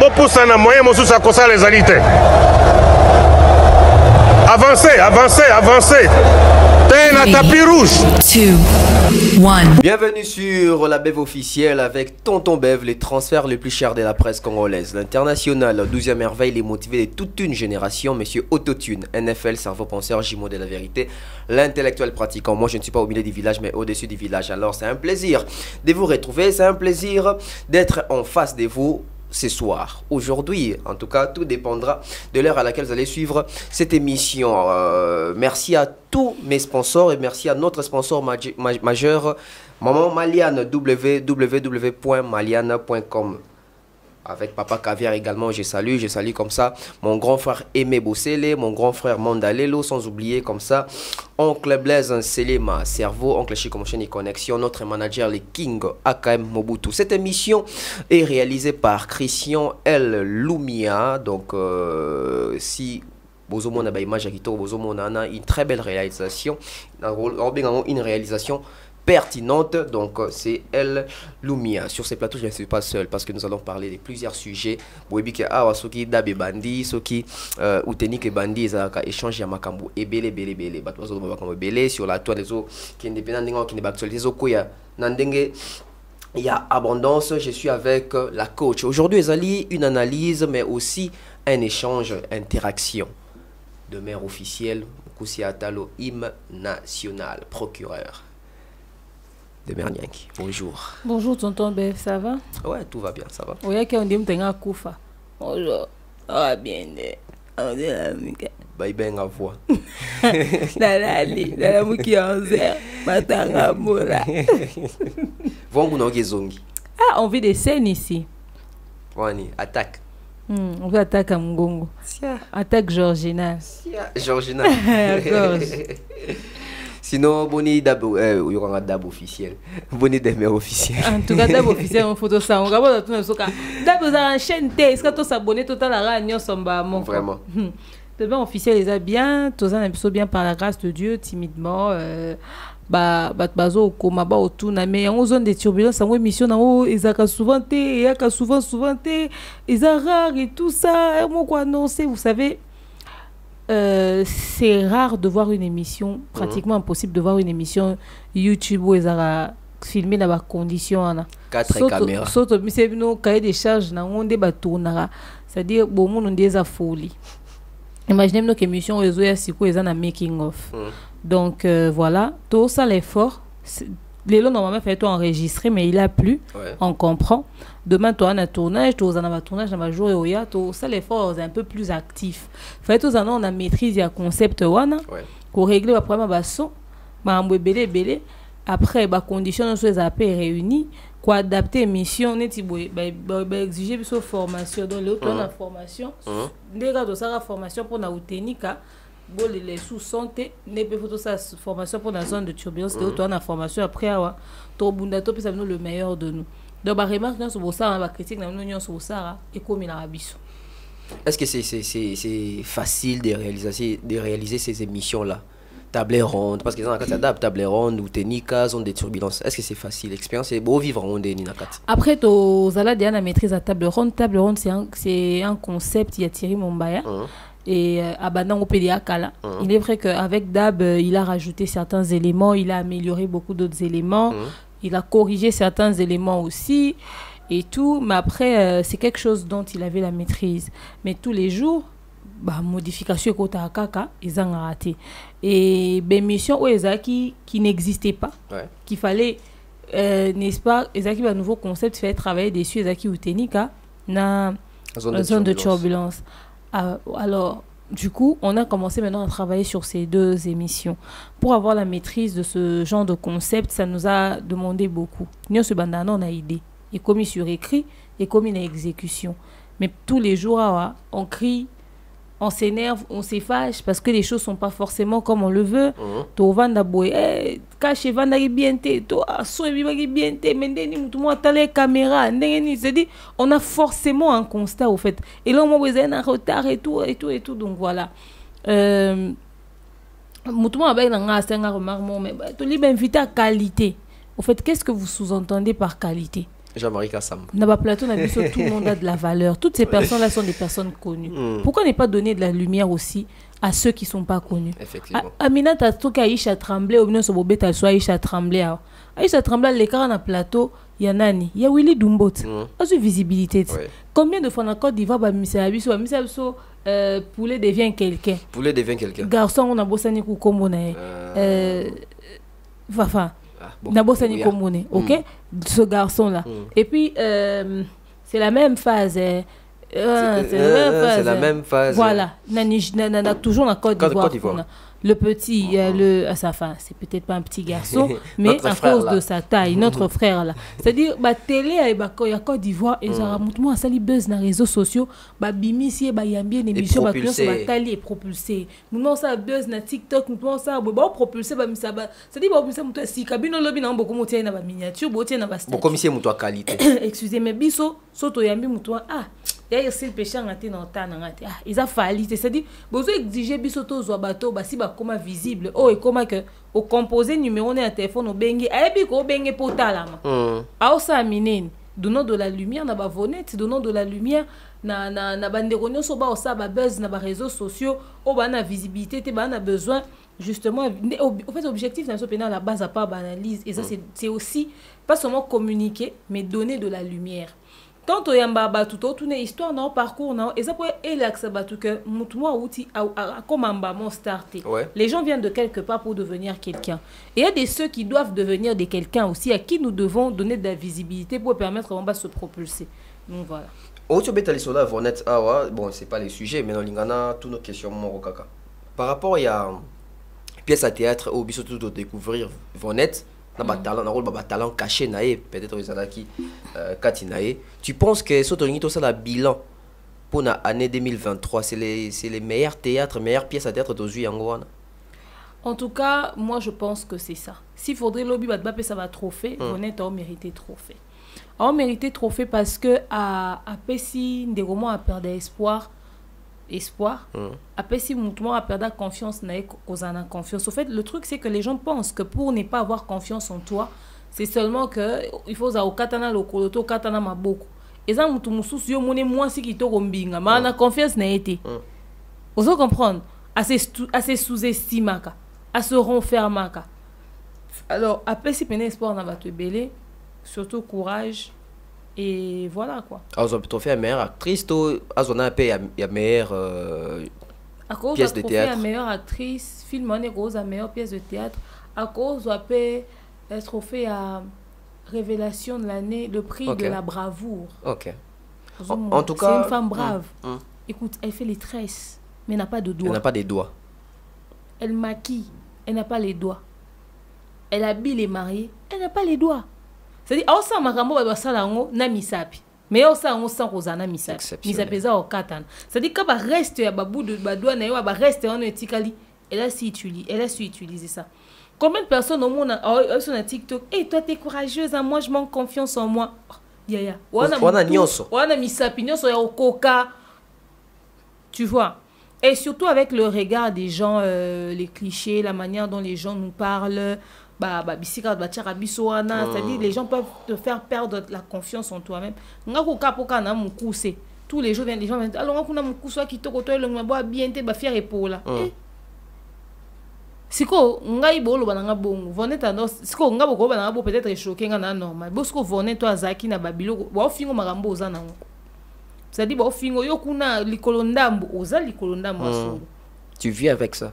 poussa na moyen mosusu akosala ezali te. Avancez, avancez, avancez. T'es na tapis rouge. 2, 1. Bienvenue sur la Bev officielle avec Tonton Bev, les transferts les plus chers de la presse congolaise. L'international, 12e merveille, les motivés de toute une génération, Monsieur Autotune, NFL, cerveau penseur, jumeau de la vérité, l'intellectuel pratiquant. Moi, je ne suis pas au milieu du village, mais au-dessus du village. Alors, c'est un plaisir de vous retrouver, c'est un plaisir d'être en face de vous ce soir. Aujourd'hui, en tout cas, tout dépendra de l'heure à laquelle vous allez suivre cette émission. Merci à tous mes sponsors et merci à notre sponsor majeur, Maman Maliane, www.maliane.com. Avec Papa Caviar également, je salue comme ça mon grand frère Aimé Bossele, mon grand frère Mandalelo, sans oublier comme ça Oncle Blaise Selema, cerveau, Oncle Chico Motion et Connexion, notre manager les King AKM Mobutu. Cette émission est réalisée par Christian L. Lumia, donc si Bozomo n'a pas image à Bozomo n'a une très belle réalisation, une réalisation pertinente, donc c'est Elle Lumia. Sur ces plateaux, je ne suis pas seul parce que nous allons parler de plusieurs sujets. Boebike awa soki dabe bandi, soki utenike bandi ezaka échange ya makambo ebele bele bato bazo makambo ebele sur la toile zo qui indépendant ndinga qui ne ba actualité zo koya na ndenge il y a abondance. Je suis avec la coach. Aujourd'hui, ezali une analyse mais aussi un échange, interaction de maire officiel Koussi Atalo, hymne national, procureur de Mernianki. Bonjour. Bonjour tonton Bev, ça va? Ouais, tout va bien, ça va. Oui, on dit que tu Koufa. Bonjour. Ah bien. Bye ben à voix. Dalali, dalamuki anzer, matanga mola. Vongu no gezongi. Ah, on vit des scènes ici. Wani, attaque. On veut attaquer à Mgongo. Attaque Georgina. Georgina. Sinon, boni dabo, il y aura un dabo officiel. Boni des mères officiels. En tout cas, dabo officiel, on photo ça. On regarde tout le monde. Dabo ça enchaîne. Est-ce que tu s'abonnes total à la réunion somba mon vraiment. Le bain officiel les a bien. Tous un épisode bien par la grâce de Dieu, timidement. Bazo koma ba otuna mais en zone de turbulence en émission na o ezaka souvent té et souvent té rare et tout ça moi quoi annoncer vous savez. C'est rare de voir une émission, pratiquement impossible de voir une émission YouTube où ils ont filmé dans des conditions. 4 caméras. Sauf que c'est nos cahiers de charges, on débat tournera. C'est-à-dire, bon, on a des folie. Imaginez nos émissions où ils ont un making of. Donc voilà, tout ça l'effort. Les lots normalement fait tout enregistrer mais il a plu, on comprend. Demain tu as un tournage, tu as un tournage dans ma journée où il y a tout ça l'effort est un peu plus actif. Fait tout ça on a maîtrise il y a concept wana pour régler le problème basso, ba belé après ba conditions sur les appels réunis, quoi adapter émission neti ba exiger une formation dans l'autre on a formation. Des gars de ça formation pour na utenika. Les sous-santé ne peut pas sa formation pour la zone de turbulence de toi la formation après to bunda to ça le meilleur de nous donc ba remarque sur ça ba critique na nous sur ça et comme il a biso. Est-ce que c'est facile de réaliser ces émissions là, table ronde parce que dans la carte table ronde ou technica zone de turbulence, est-ce que c'est facile l'expérience c'est beau vivre ronde ni na carte après to zala Diana maîtrise à table ronde c'est un concept il y a Thierry Mombaya et Abanang Opédiakala. Il est vrai qu'avec Dab, il a rajouté certains éléments, il a amélioré beaucoup d'autres éléments, il a corrigé certains éléments aussi, et tout. Mais après, c'est quelque chose dont il avait la maîtrise. Mais tous les jours, modification côté Kaka, ils ont raté. Et des missions qui n'existaient pas, qu'il fallait, n'est-ce pas, Ezaki, un nouveau concept, fait travailler dessus, Ezaki ou Tenika, dans la zone de turbulence. Alors, du coup, on a commencé maintenant à travailler sur ces deux émissions. Pour avoir la maîtrise de ce genre de concept, ça nous a demandé beaucoup. Nous, ce bandana, on a idée. Et comme il sur écrit, et comme il a exécution. Mais tous les jours, on crie, on s'énerve, on s'effage parce que les choses sont pas forcément comme on le veut. To vanda boy, caché vanda bien té, to so bien té, mais ndeni tout moi tale caméra, ndeni se dit on a forcément un constat au fait. Et là on m'a besoin en retard et tout. Donc voilà. Moutou moi avec nga c'est un remarque mais to libre invité à qualité. Au fait, qu'est-ce que vous sous-entendez par qualité? Jean-Marie Kassam. Dans le plateau, tout le monde a de la valeur. Toutes ces personnes-là sont des personnes connues. Pourquoi ne pas donner de la lumière aussi à ceux qui ne sont pas connus? Effectivement. Amina, tu as tout Aïcha Tremblay, ou bien ce bobé, tu as Aïcha Tremblay. Aïcha Tremblay, les cas dans le plateau, il y a Nani, il y a Willy Dumbot. Il y a visibilité. Combien de fois en Côte d'Ivoire, poulet devient quelqu'un. Poulet devient quelqu'un. Garçon, on a bossé ni comme Fafa. Nabosani Komone, ok? Ce garçon-là. Et puis, c'est la même phase. C'est la même phase. Voilà. Toujours en Côte d'Ivoire. Le petit, sa fin, c'est peut-être pas un petit garçon, mais à cause de sa taille, notre frère là. C'est-à-dire, télé, il y a Côte d'Ivoire, et ça remonte moi à sali buzz dans les réseaux sociaux, bimi si, yambien, émission, tali est propulsé. Nous ça buzz na TikTok, nous ça, propulsé, c'est-à-dire, si cabine lobby n'a beaucoup monté na miniature, beauté na basta. Beaucoup monsieur moutoua qualité. Excusez-moi, biso, soto yambi moutoua, il y a aussi le péché en dans le ils ont fallu, c'est-à-dire, vous exigez bisoto zo bateau, si comme visible, et comment que au composé numéro de téléphone au bengi, et puis au bengi potalama. Ça minen, donnant de la lumière na bavonette, donnant de la lumière na banderonio so ba ça ba buzz na ba réseaux sociaux, au ba na visibilité, te ba na besoin justement en fait objectif dans ce pénal à la base à part analyse et ça c'est aussi pas seulement communiquer mais donner de la lumière. Tant que yamba tout une histoire dans parcours non et ça peut élaxer que moi outil comme mon starter. Les gens viennent de quelque part pour devenir quelqu'un. Et il y a des ceux qui doivent devenir des quelqu'un aussi à qui nous devons donner de la visibilité pour permettre qu'on va se propulser. Donc voilà. Autre Vonette bon c'est pas les sujets mais dans l'ingana toutes nos questions mon kaka. Par rapport il y a pièce à théâtre au biso tout de découvrir Vonette. Talent caché peut-être aux Alaki Katinae. Tu penses que ce la bilan pour l'année 2023 c'est les meilleurs théâtres, meilleures pièces à théâtre d'aujourd'hui en Gouana? En tout cas, moi je pense que c'est ça. S'il faudrait lobby battre ça va trophée, honnêtement on mérité trophée. On mérité trophée parce que à Pessi des romans à perdre espoir. Après si moi a perdu confiance confiance. Au fait le truc c'est que les gens pensent que pour ne pas avoir confiance en toi c'est seulement que il faut au katana le koloto katana maboko et ça mutu mususu yo mone moi si kitoko mbinga mais na confiance n'a été vous comprendre assez sous-estimé à se renfermer alors après si peine espoir na va te belé surtout courage. Et voilà quoi. Alors, on peut faire meilleure actrice, on a payé la meilleure pièce de théâtre. La meilleure actrice, film on est rose la meilleure pièce de théâtre. À cause on a payé le trophée à révélation de l'année, le prix de la bravoure. Ok. En tout cas, c'est une femme brave. Écoute, elle fait les tresses, mais elle n'a pas de doigts. Elle n'a pas des doigts. Elle maquille, elle n'a pas les doigts. Elle habille les mariés, elle n'a pas les doigts. C'est-à-dire, ça makambo ba sala ngo na misapi. Mais ça on sent rozana misapi. Misapi za o katana. C'est-à-dire que ba reste ya babu de badoua na yo ba reste on etikali. Elle a su utiliser ça. Combien de personnes au monde sur TikTok, "Hey, toi tu es courageuse, hein? Moi je manque confiance en moi." Ya. Wana nyonso. Wana misapi nyonso ya okoka. Tu vois. Et surtout avec le regard des gens, les clichés, la manière dont les gens nous parlent. C'est-à-dire les gens peuvent te faire perdre la confiance en toi-même. Tous les jours les gens viennent alors on a mon coup soit qui te côté le mabo bien te ba fier épaule. Siko ngai bolo bananga bongo Vonette siko ngabo ko bananga bo peut-être choqué ngana normal bosco Vonette to azaki na babilo ba fingo magambo ozana ngo. C'est-à-dire ba fingo yo kuna likolo ndambo oza likolo ndambo asolo. Tu vis avec ça.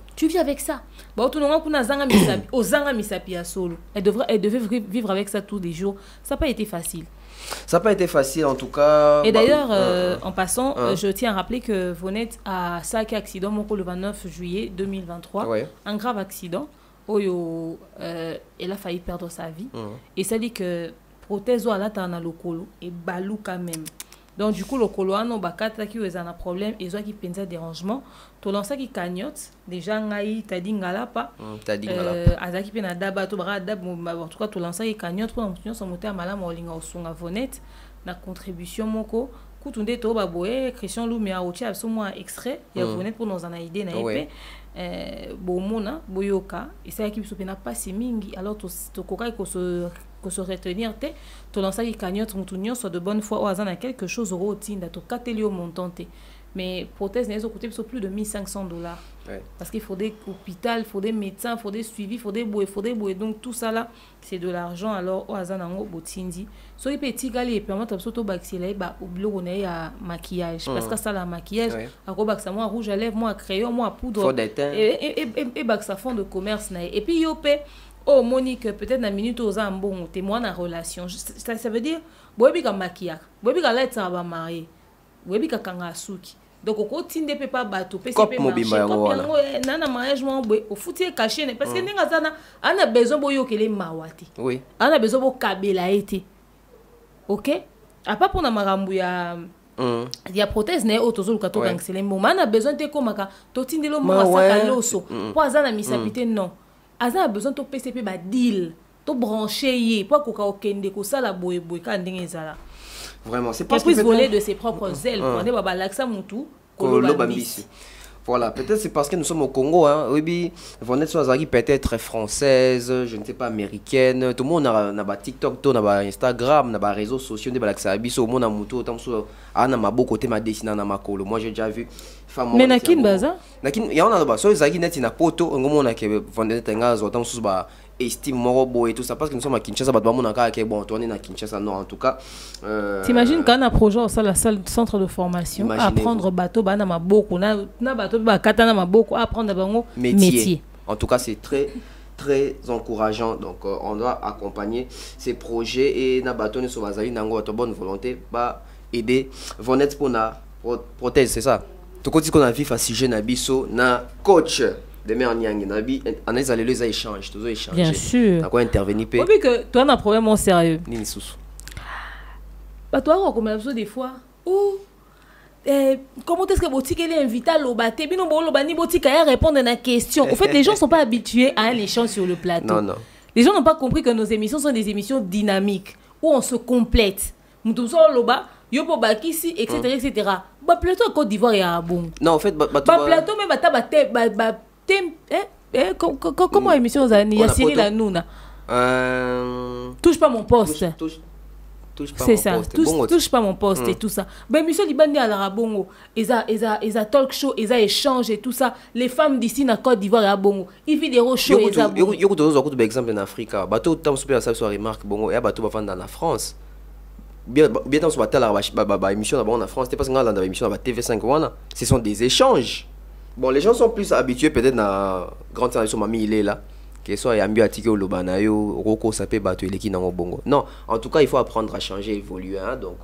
Bon, tout le monde a zanga misapi, ozanga misapi à solo. Elle devait vivre avec ça tous les jours. Ça n'a pas été facile. Ça n'a pas été facile en tout cas. Et d'ailleurs, en passant, je tiens à rappeler que Vonette a saqué accident le 29 juillet 2023. Ouais. Un grave accident où elle a failli perdre sa vie. Et ça dit que prothèse à la tana lokolo et balou quand même. Donc du coup le coloano bakata qui ont un problème et qui pensa dérangement to lança qui cagnotte déjà ngai tadi ngalapa azaki pena daba to bara dab en tout cas to lança qui cagnotte pour continuer son moteur malama olinga osunga Vonette na contribution moko kutunde to baboye Christian Lumia otia so moi extrait ya Vonette pour nous en idée na épée bomona boyoka et ça qui so pena pas mingi alors to kokai ko se se retenir te to lancer qui cagnotte mutunyo soit de bonne foi au hasard na quelque chose au tinda to katelio montant te mais prothèse n'est coûté plus de $1,500. Ouais. Parce qu'il faut des hôpitaux, il faut des médecins, il faut des suivis, il faut des bouées, donc tout ça là c'est de l'argent alors au hasard nango botindi so il petit gali et permettre absolument baxiller ba oublier on est à maquillage parce que ça la maquillage à quoi baxa moi rouge à lèvres moi crayon moi poudre et baxa fond de commerce na et puis yopé oh Monique peut-être na minute aux ambon témoin en relation ça veut dire boyebi ka maquillage boyebi ka lettre ba marié boyebi ka kanga suki donc au tinde pe pas bateau pe c'est marché nana mariage moi au foutu caché parce que ninga sana ana besoin boyo kele mawati oui ana besoin bo kabela été OK à pas pour na marambu ya prothèse ne autozulu ka to kangsele mo mana besoin te komaka to tindelo mo saka loso po azana misapité non azana besoin to PCP ba deal to brancher yi po ko ka okende ko sala boye ka ndenge ezala. Vraiment, c'est parce qu'il voler de ses propres ailes. Voilà, peut-être c'est parce que nous sommes au Congo, hein. Oui, Vonette Soazari peut-être française, je ne sais pas américaine. Tout le monde a TikTok, tout a Instagram, a réseaux sociaux, des balaksabi, au monde a moto, tant sur ana ma beau côté ma dessiné na makolo. Moi j'ai déjà vu femme. Mais nakin baza? Nakin, il y en a là-bas. So Zagi net na poto, on monde a que Vonette ngazo, autant sur ba estime morobo et tout ça parce que nous sommes à Kinshasa bah mon aka qui bon tourner à Kinshasa non en tout cas t'imagines quand on a projet au la salle centre de formation apprendre bateau ba na maboko na bateau ba katana maboko apprendre bango métier en tout cas c'est très très encourageant donc on doit accompagner ces projets et na bateau ne sauvazali nango à bonne volonté ba aider Vonette pour na prothèse c'est ça tout côté qu'on a vu facile na biso na coach de mère Nyangi Nabi, analyse à les échanges, tous échanges. Bien sûr. T'as quoi intervenir? Oui, que toi, on a un problème en sérieux. Nini sous. Bah, toi, on comme l'absolu des fois. Ou, comment est-ce que Botique est invité à l'obate? Bino bon l'obani Botique à répondre à la question. En fait, les gens ne sont pas habitués à un échange sur le plateau. Non, non. Les gens n'ont pas compris que nos émissions sont des émissions dynamiques où on se complète. Nous tous on l'oba. Yopo Bakisi, etc., etc. Bah, plateau à Côte d'Ivoire et à Abong. Non, en fait, plateau, mais comment émission ça il y a Cyril Hanouna touche pas mon poste c'est ça touche pas mon poste et tout ça ben émission libandi à la bongo eza talk show eza échange et tout ça les femmes d'ici na Côte d'Ivoire à bongo il vit des show eza yo ko to exemple en Afrique bateau temps super ça soit remarque bongo et bateau va vendre dans la France bien dans ce bateau là émission là-bas en France c'était parce que dans l'émission là TV5 voilà ce sont des échanges. Bon, les gens sont plus habitués peut-être à grande tradition mamie il est là que soit ambi atiki au lobanayo roko sapé bato eleki nango bongo. Non, en tout cas, il faut apprendre à changer, évoluer hein, donc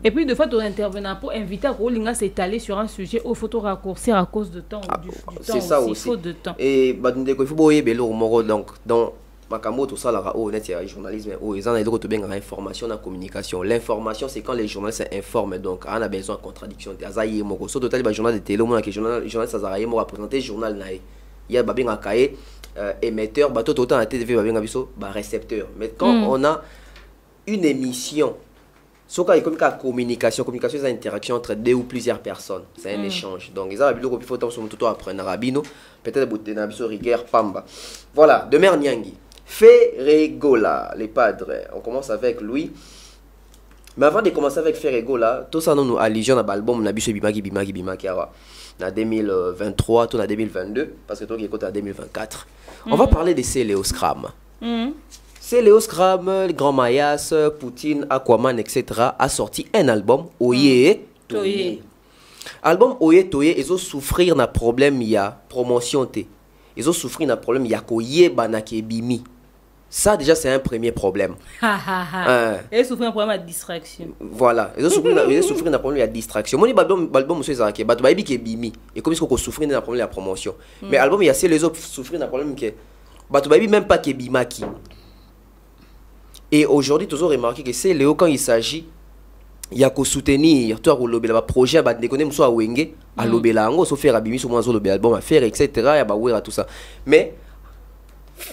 et puis de fois ton intervenant pour inviter Rolinga s'étaler sur un sujet au photo raccourcir à cause de temps du temps. C'est ça aussi. Faute de temps. Et bah il faut boyer belo moro donc dans Makambo, tout ça, là, net, il y a journalisme, ils ont bien information, la communication. L'information, c'est quand les journalistes s'informent, donc on a besoin de contradiction. Il y a un journal de télé, le journal, ça a représenté le journal. Il y a un cahier, émetteur, tout autant la TV, récepteur. Mais quand on a une émission, ce qu'il y a comme communication, c'est une interaction entre deux ou plusieurs personnes, c'est un échange. Donc, il faut apprendre Rabino, peut-être que rigueur Pamba. Voilà, de mère Nyangi. Ferregola, les padres. On commence avec lui. Mais avant de commencer avec Ferregola, tout ça nous allusion à l'album Nabiso Bimaki en 2023, tout en 2022, parce que tout est en 2024. On va parler de Céléo Scram. Céléo Scram, le Grand Mayas, Poutine, Aquaman, etc. a sorti un album, Oye Toye. Album Oye Toye, ils ont souffrir d'un problème, il y a promotion. Ils ont souffrir d'un problème, il y a Koye Banake Bimi. Ça, déjà, c'est un premier problème. Ils souffrent d'un problème de distraction. Voilà. Ils ont souffert d'un problème de distraction. Moi, l'album, c'est ça. L'album, c'est Bimi. Et comme ils ont souffert d'un problème de promotion. Mais l'album, il y a les autres souffrir d'un problème que. Même pas que Bimaki. Et aujourd'hui, toujours remarqué que c'est Léo, quand il s'agit, il y a qu'à soutenir, toi, le projet, il y a soit Wenge, à l'obéla, on faire à Bimi, sur moi, l'album à faire, etc. Il y a tout ça. Mais.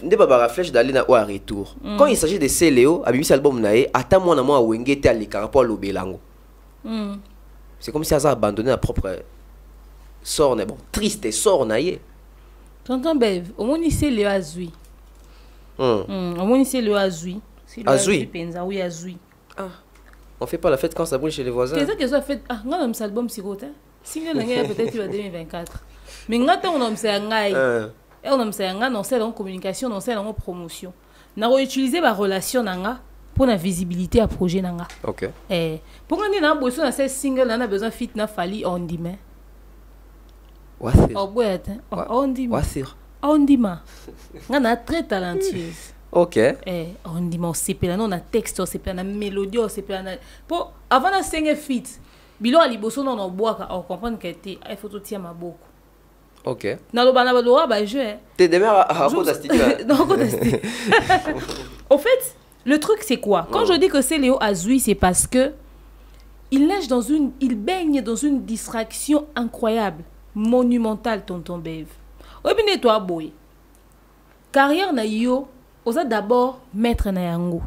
Ne pas réfléchir d'aller au retour. Quand il s'agit de Céléo, à Bibi album nae, attends moi à Wenge te aller par rapport à l'Obelango. C'est comme si ça a abandonné la propre sort, bon, triste sort nae. Tonton Bev, au moins il sait le azui. Au moins il sait le azui. Azui. Oui, Azui. Ah. On fait pas la fête quand ça brûle chez les voisins. Qu'est-ce que ça fait? Ah, on a un album siroté. Single peut-être en 2024. Mais on a un ngai. On a un non c'est en communication, non c'est en promotion. On a utilisé la relation nanga pour la visibilité à projet nanga. OK. Pour qu'on ait un besoin de ces singles, on a besoin fit na fali on dit mais. Oh ouais, on dit mais. On dit mais. On a très talentueuse. OK. On dit mais c'est pas on a texte, c'est pas la mélodie, c'est pas pour avant de single fit. Bilo ali boso non bois on comprendre que il faut tout tirer ma beaucoup. OK. Na lo bana ba ba jouer. T'es demain à studio. Non, au fait, le truc c'est quoi? Quand je dis que c'est Léo Azui, c'est parce que il baigne dans une distraction incroyable, monumentale, tonton Bev. Oui, bien toi boy. Carrière na yo, osa d'abord maître na yango.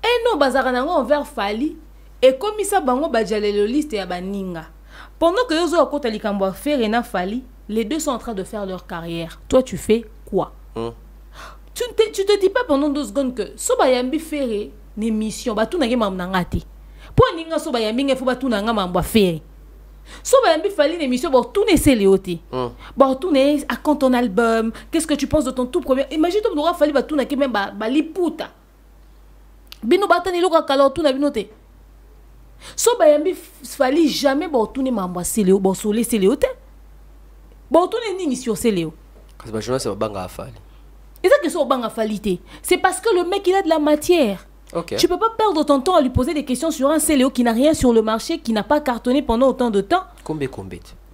Et non bazara nango envers Fali et comme ça bango bajale le liste ya baninga. Pendant que yozo akota likambo faire na Fali, les deux sont en train de faire leur carrière. Toi tu fais quoi? Tu te dis pas pendant 2 secondes que so bayambi faire une émission ba tout na ngema mnangati. Pour ninga so bayambi ngefo ba tout na ngama mbo faire. So bayambi Fali une émission ba tout nese léoté. Ba tout ne à quand ton album, qu'est-ce que tu penses de ton tout premier? Imagine toi n'aura Fali ba tout na ke même ba liputa. Bino batani loka kala tout na binoté. So bayambi Fali jamais ba tout ne mamba Céléo, ba solé Céléo té. Ba tout ne ni sur Céléo. Parce que journal c'est banga Fali. Et ça que c'est banga Falité. C'est parce que le mec il a de la matière. OK. Tu peux pas perdre ton temps à lui poser des questions sur un Céléo qui n'a rien sur le marché, qui n'a pas cartonné pendant autant de temps. Combien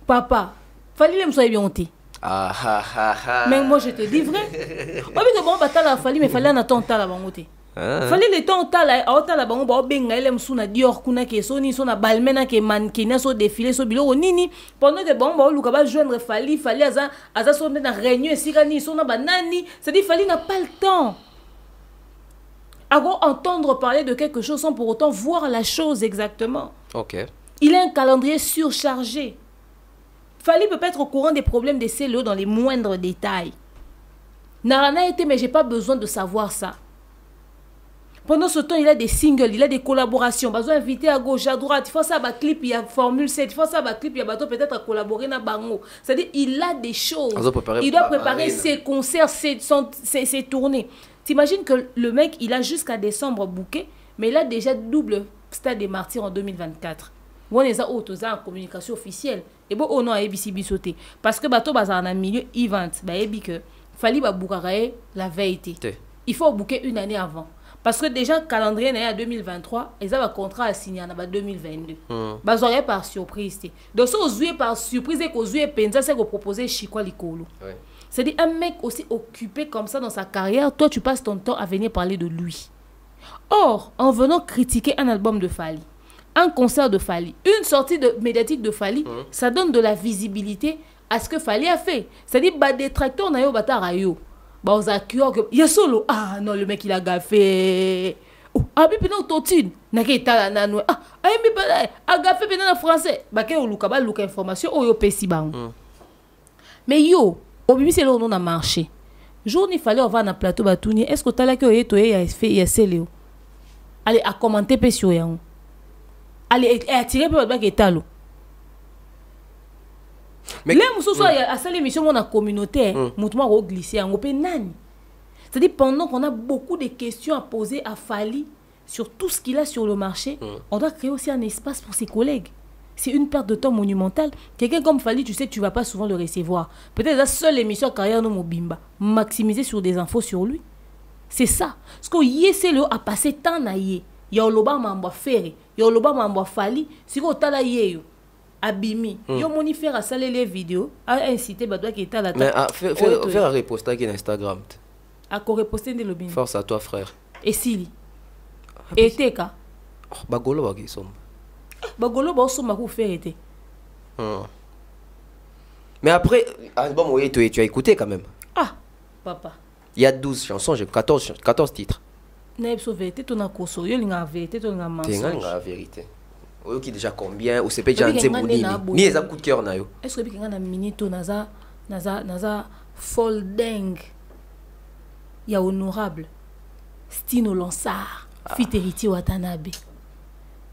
Papa, Fali l'aime soit bien honté. Mais moi je te dis vrai. Moi mais bon batala Fali mais Fali en attend ta la bangoté. Fallait le temps la bango ba benga ele msuna dior kuna ke soni sona balmena ke mannequin so défilé so bilo nini pendant que bon ba luka ba joindre Fali aza so na réunion sikani sona banani ça dit Fali n'a pas le temps à entendre parler de quelque chose sans pour autant voir la chose exactement. OK. Il a un calendrier surchargé. Fali peut pas être au courant des problèmes des CLO dans les moindres détails. Narana était mais j'ai pas besoin de savoir ça. Pendant ce temps, il a des singles, il a des collaborations. Il a invité à gauche, à droite. Il faut ça, clip, il y a Formule 7. Il faut ça, clip, il y a bateau peut-être à collaborer dans Bango. C'est-à-dire, il a des choses. Il doit préparer ses concerts, ses tournées. T'imagines que le mec, il a jusqu'à décembre booké, mais il a déjà double Stade des Martyrs en 2024. On est en communication officielle. Et bon, on a ABC bisoté. Parce que bateau, dans un milieu event, il fallait booker la veille. Il faut booker une année avant. Parce que déjà, le calendrier est à 2023, ils ont un contrat à signer en 2022. Ils ont par surprise. Donc, si vous avez par surprise et que vous avez pensé, c'est que vous proposez Chikwa Likolo. C'est-à-dire, un mec aussi occupé comme ça dans sa carrière, toi, tu passes ton temps à venir parler de lui. Or, en venant critiquer un album de Fali, un concert de Fali, une sortie médiatique de Fali, ça donne de la visibilité à ce que Fali a fait. C'est-à-dire, des tracteurs, on a eu Batarayo. Il y a solo. Ah non, le mec il a gaffé. Ah, puis non, totine. Nake tala nanu. Ah, mais a gaffé pendant en français. Bah, que ou luka information, ou yo pesi bang. Mais yo, au bibi c'est là où on a marché. Jour il fallait on va dans plateau batouni. Est-ce que t'as là que toi il a fait il a céléo. Allez à commenter pe sur yango. Allez attirer pe ba ke talo. Mais là, à cette émission, on a communauté, mouvement au glisser, on peut nani. C'est-à-dire pendant qu'on a beaucoup de questions à poser à Fali sur tout ce qu'il a sur le marché, on doit créer aussi un espace pour ses collègues. C'est une perte de temps monumentale. Quelqu'un comme Fali, tu sais que tu vas pas souvent le recevoir. Peut-être la seule émission carrière no mobimba, maximiser sur des infos sur lui. C'est ça. Parce que Yeselo a passé tant na yé. Ya loba mamba faire, ya loba mamba Fali, si ko tala yeyo. Abimi, yo moni faire à saler les vidéos, à inciter Badoua qui est à la table. Mais faire un reposter sur Instagram. À quoi reposter de l'obin. Force à toi, frère. Et Sili. Et Teka. Bagolo bagisom. Bagolo bagisom à faire été. Mais après, album, oui, tu as écouté quand même. Ah, papa. Il y a 12 chansons, j'ai 14 titres. Naïb sauvé, tu as koso, yo linga vérité, tu as mensonge. Tu as la vérité. Ou qui déjà combien ou c'est pas déjà nzemuni ni les coup de cœur na yo est-ce que quelqu'un a minito naza folding ya honorable Stino Lansar fit héritier Watanabe.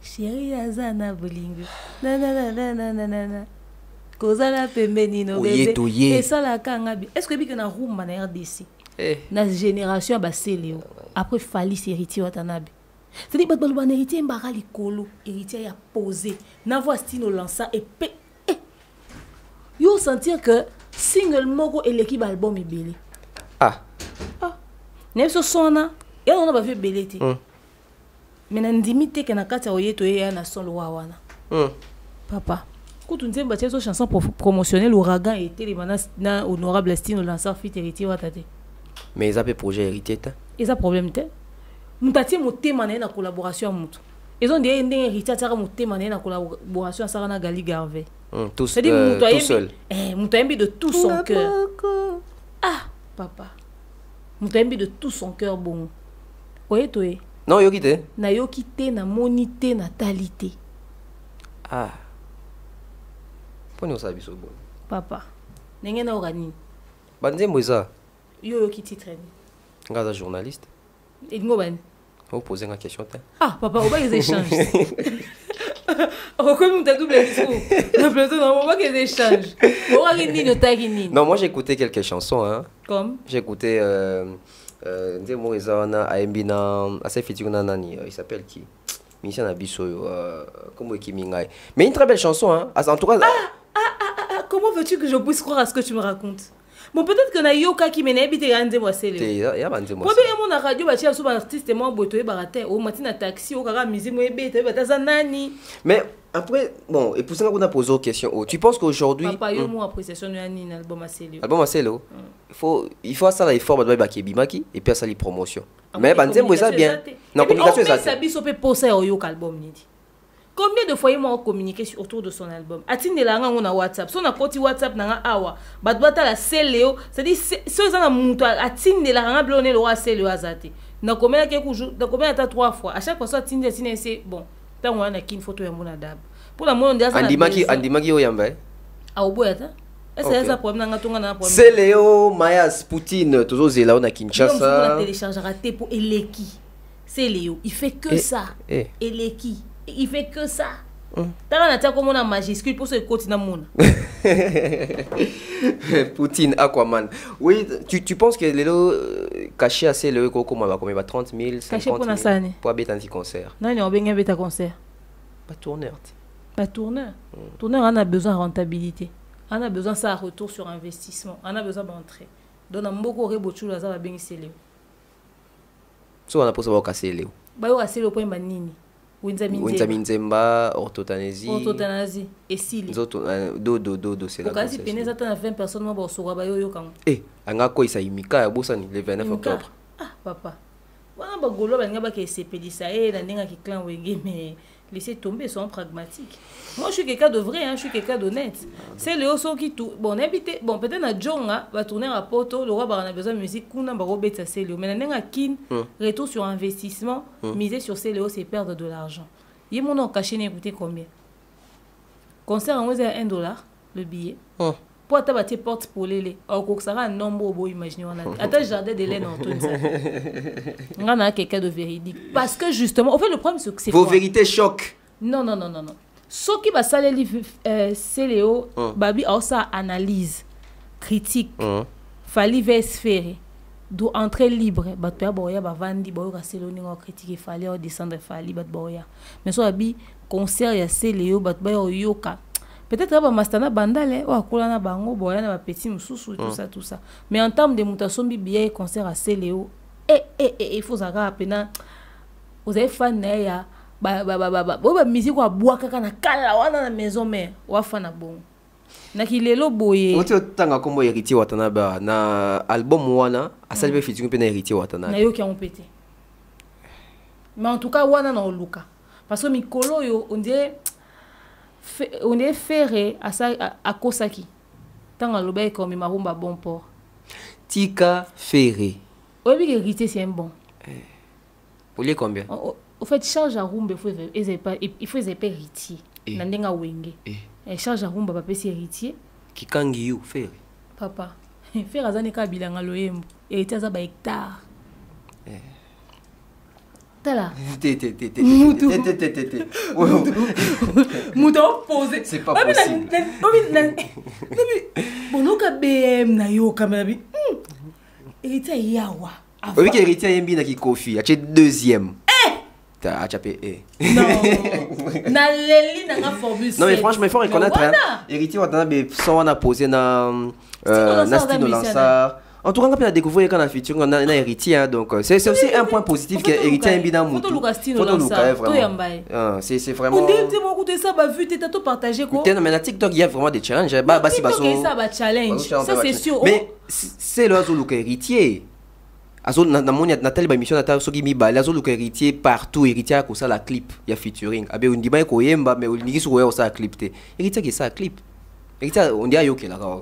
Chérie Azana Bolingo. Nanana. Kozala pembeni no bébé. Et ça la kangabi. Est-ce que bika na rumba na RDC? Na génération ba Céléo. Après Fali héritier Watanabe. C'est-à-dire que le héritier mbara likolo, héritier a posé. Na voix Stino Lansar et yo sentir que single moko et l'équipe album est belé. Nem so sona, et on a pas fait belé ti. Mais na ndimité que na kati ya oyeto ya na son lo wana. Papa, quand on dit bâtir so chanson promotionnelle l'ouragan était les na honorable Stino Lansar fit héritier watate. Mais ils avaient projet héritier ta. Ils a problème te. Mutati motema na collaboration mutu. Ils ont dit héritier tara motema na collaboration ça na Gali Garvey. Tout seul. Moutambi de tout son cœur. Ah, papa. Moutambi de tout son cœur bon. Oye toi. Non, yo kité. Na yo kité na monité na talité. Ah. Poni osabi so bon. Papa. Nenge na organi. Banze moza. Yo kiti traîne. Ngaza journaliste. Et ngo ban. On poser une question ta. Ah, papa, on va les échanges. Comme tu double échange. Non, moi j'ai écouté quelques chansons. Hein. Comme j'ai écouté il s'appelle qui? Mission Abisoyo. Comment Kimingai. Mais une très belle chanson. Hein. En tout cas. Comment veux-tu que je puisse croire à ce que tu me racontes? Bon, peut-être que na yoka qui mena habité grande moi c'est le. Ya bande moi. Moi bien mon radio ba tia so ba artiste moi boto e baraté o matina taxi o kaka musique moi bête ba taza nani. Mais après bon et pour ça qu'on a posé une question. Tu penses qu'aujourd'hui papa yo mon appréciation de nani album à Célio. Album à Célio. Il faut ça l'effort ba Kebimaki et puis ça les promotion. Mais bande moi ça bien. Non communication ça. Ça biso pe poser au yo album ni. Combien de fois ils m'ont communiqué autour de son album? A-t-il de l'argent on a WhatsApp? Si on a côté WhatsApp n'a awa, badbata la Céléo, c'est-à-dire si on a monté a-t-il de l'argent blonné le roi Céléo azate. Na combien quelques jours, na combien ta 3 fois. À chaque fois ça a-t-il c'est bon. Tant on a une photo ya mon adab. Pour la monde ça. Andimaki oyamba. Ah oboyata. Est-ce ça problème na tonga na problème? Céléo, Mayas, Poutine, toujours zela on a Kinshasa. On télécharge raté pour Eleki. Céléo, il fait que ça. Eleki. Il fait que ça. T'as un attaque comme on a majuscule pour ce continent monde. Poutine, Aquaman. Oui, tu penses que les lots cachés assez le coco m'a combien 30 000, 50 000 pour habiter un petit concert. Non, on a bien un concert. Pas tourneur. Pas tourneur. Tourneur, on a besoin de rentabilité. On a besoin de ça retour sur investissement. On a besoin d'entrée. Donc, on a beaucoup de choses à faire bien ici. So, on a pour savoir casser Léo. Bah, on a casser le point banini. Winzamizemba, orthothanasie. Orthothanasie. Et si les. Do, c'est la grossesse. Quand si pénètre à 20 personnes, moi, on va yo quand. Eh, angako isa imika ya bosani le 29 octobre. Ah, papa. Wana ba golo ba ngaba ke sepelisa na ninga ki clan wenge mais laisser tomber sont pragmatiques. Moi je suis quelqu'un de vrai hein, je suis quelqu'un d'honnête. C'est le son qui tout bon invité bon peut-être na Jonga va tourner à Porto, le roi ba a besoin de musique kuna ba robeta c'est le mais na kin retour sur investissement, miser sur CLO c'est perdre de l'argent. Y mon nom caché n'écouter combien? Concert en à $1 le billet. Pour attaquer porte pour les au ça un nombre beau imaginer on a attends jardin de laine en tout ça on a quelqu'un de véridique parce que justement au fait le problème c'est que c'est vos vérités choquent non ce qui va saler livre c'est Léo babi a ça analyse critique fallait vers do entrer libre bat père boya ba vandi boya selo ni ngo critique fallait descendre fallait bat boya mais so abi concert ya c'est Léo bat boya yoka. Peut-être que Mastana Bandale ou Akulana Bango, Boyana va petit mususu tout ça. Mais en termes de mutation bibier concert à Céléo, il faut savoir appena vous avez fan ya ba musique wa bois kaka na kala wana na maison mère wa fan na bon. Na kilelo boye. Oto tanga kombo héritier Watanabe na album wana asalbe featuring pe na héritier Watanabe. Na yo ki on pété. Mais en tout cas wana na oluka parce que mikolo yo on est ferré à ça à Kosaki. Tant le bail comme marumba bon port. Tika ferré. Oui, mais héritier c'est un bon. Vous voulez combien? Au fait charge à rumba il faut pas héritier. Nandenga wenge. Et charge à rumba papa c'est héritier. Kikangi you ferré. Papa, faire azani ka bilanga loyembo. Héritier za ba hectare. Tala. Moutou posé. C'est pas possible. Bon, nous BM na yo kamera. Héritier yawa. Oui, que héritier yembi na ki Kofi, a deuxième. T'as chapé Non. Na leli na Forbus. Non mais franchement, il faut reconnaître héritier on a posé na Stino Lansar. En tout cas, on a découvert qu'on a featuring, on a un héritier, hein, donc c'est aussi un point positif que héritier est bien moutou. Photo Lucas, vraiment. C'est vraiment. On dit moi écoutez ça, bah vu t'es tout partagé quoi. Mais na TikTok il y a vraiment des challenges. Bah si ça va challenge. Ça c'est sûr. Mais c'est le Lucas héritier. Azo na tel émission na soki mi ba Azo Lucas héritier partout héritier ko ça la clip, il y a featuring. Abe on dit ba ko yemba mais on dit sur ouais ça clip té. Héritier qui ça clip. Héritier on dit ayo ke la ka.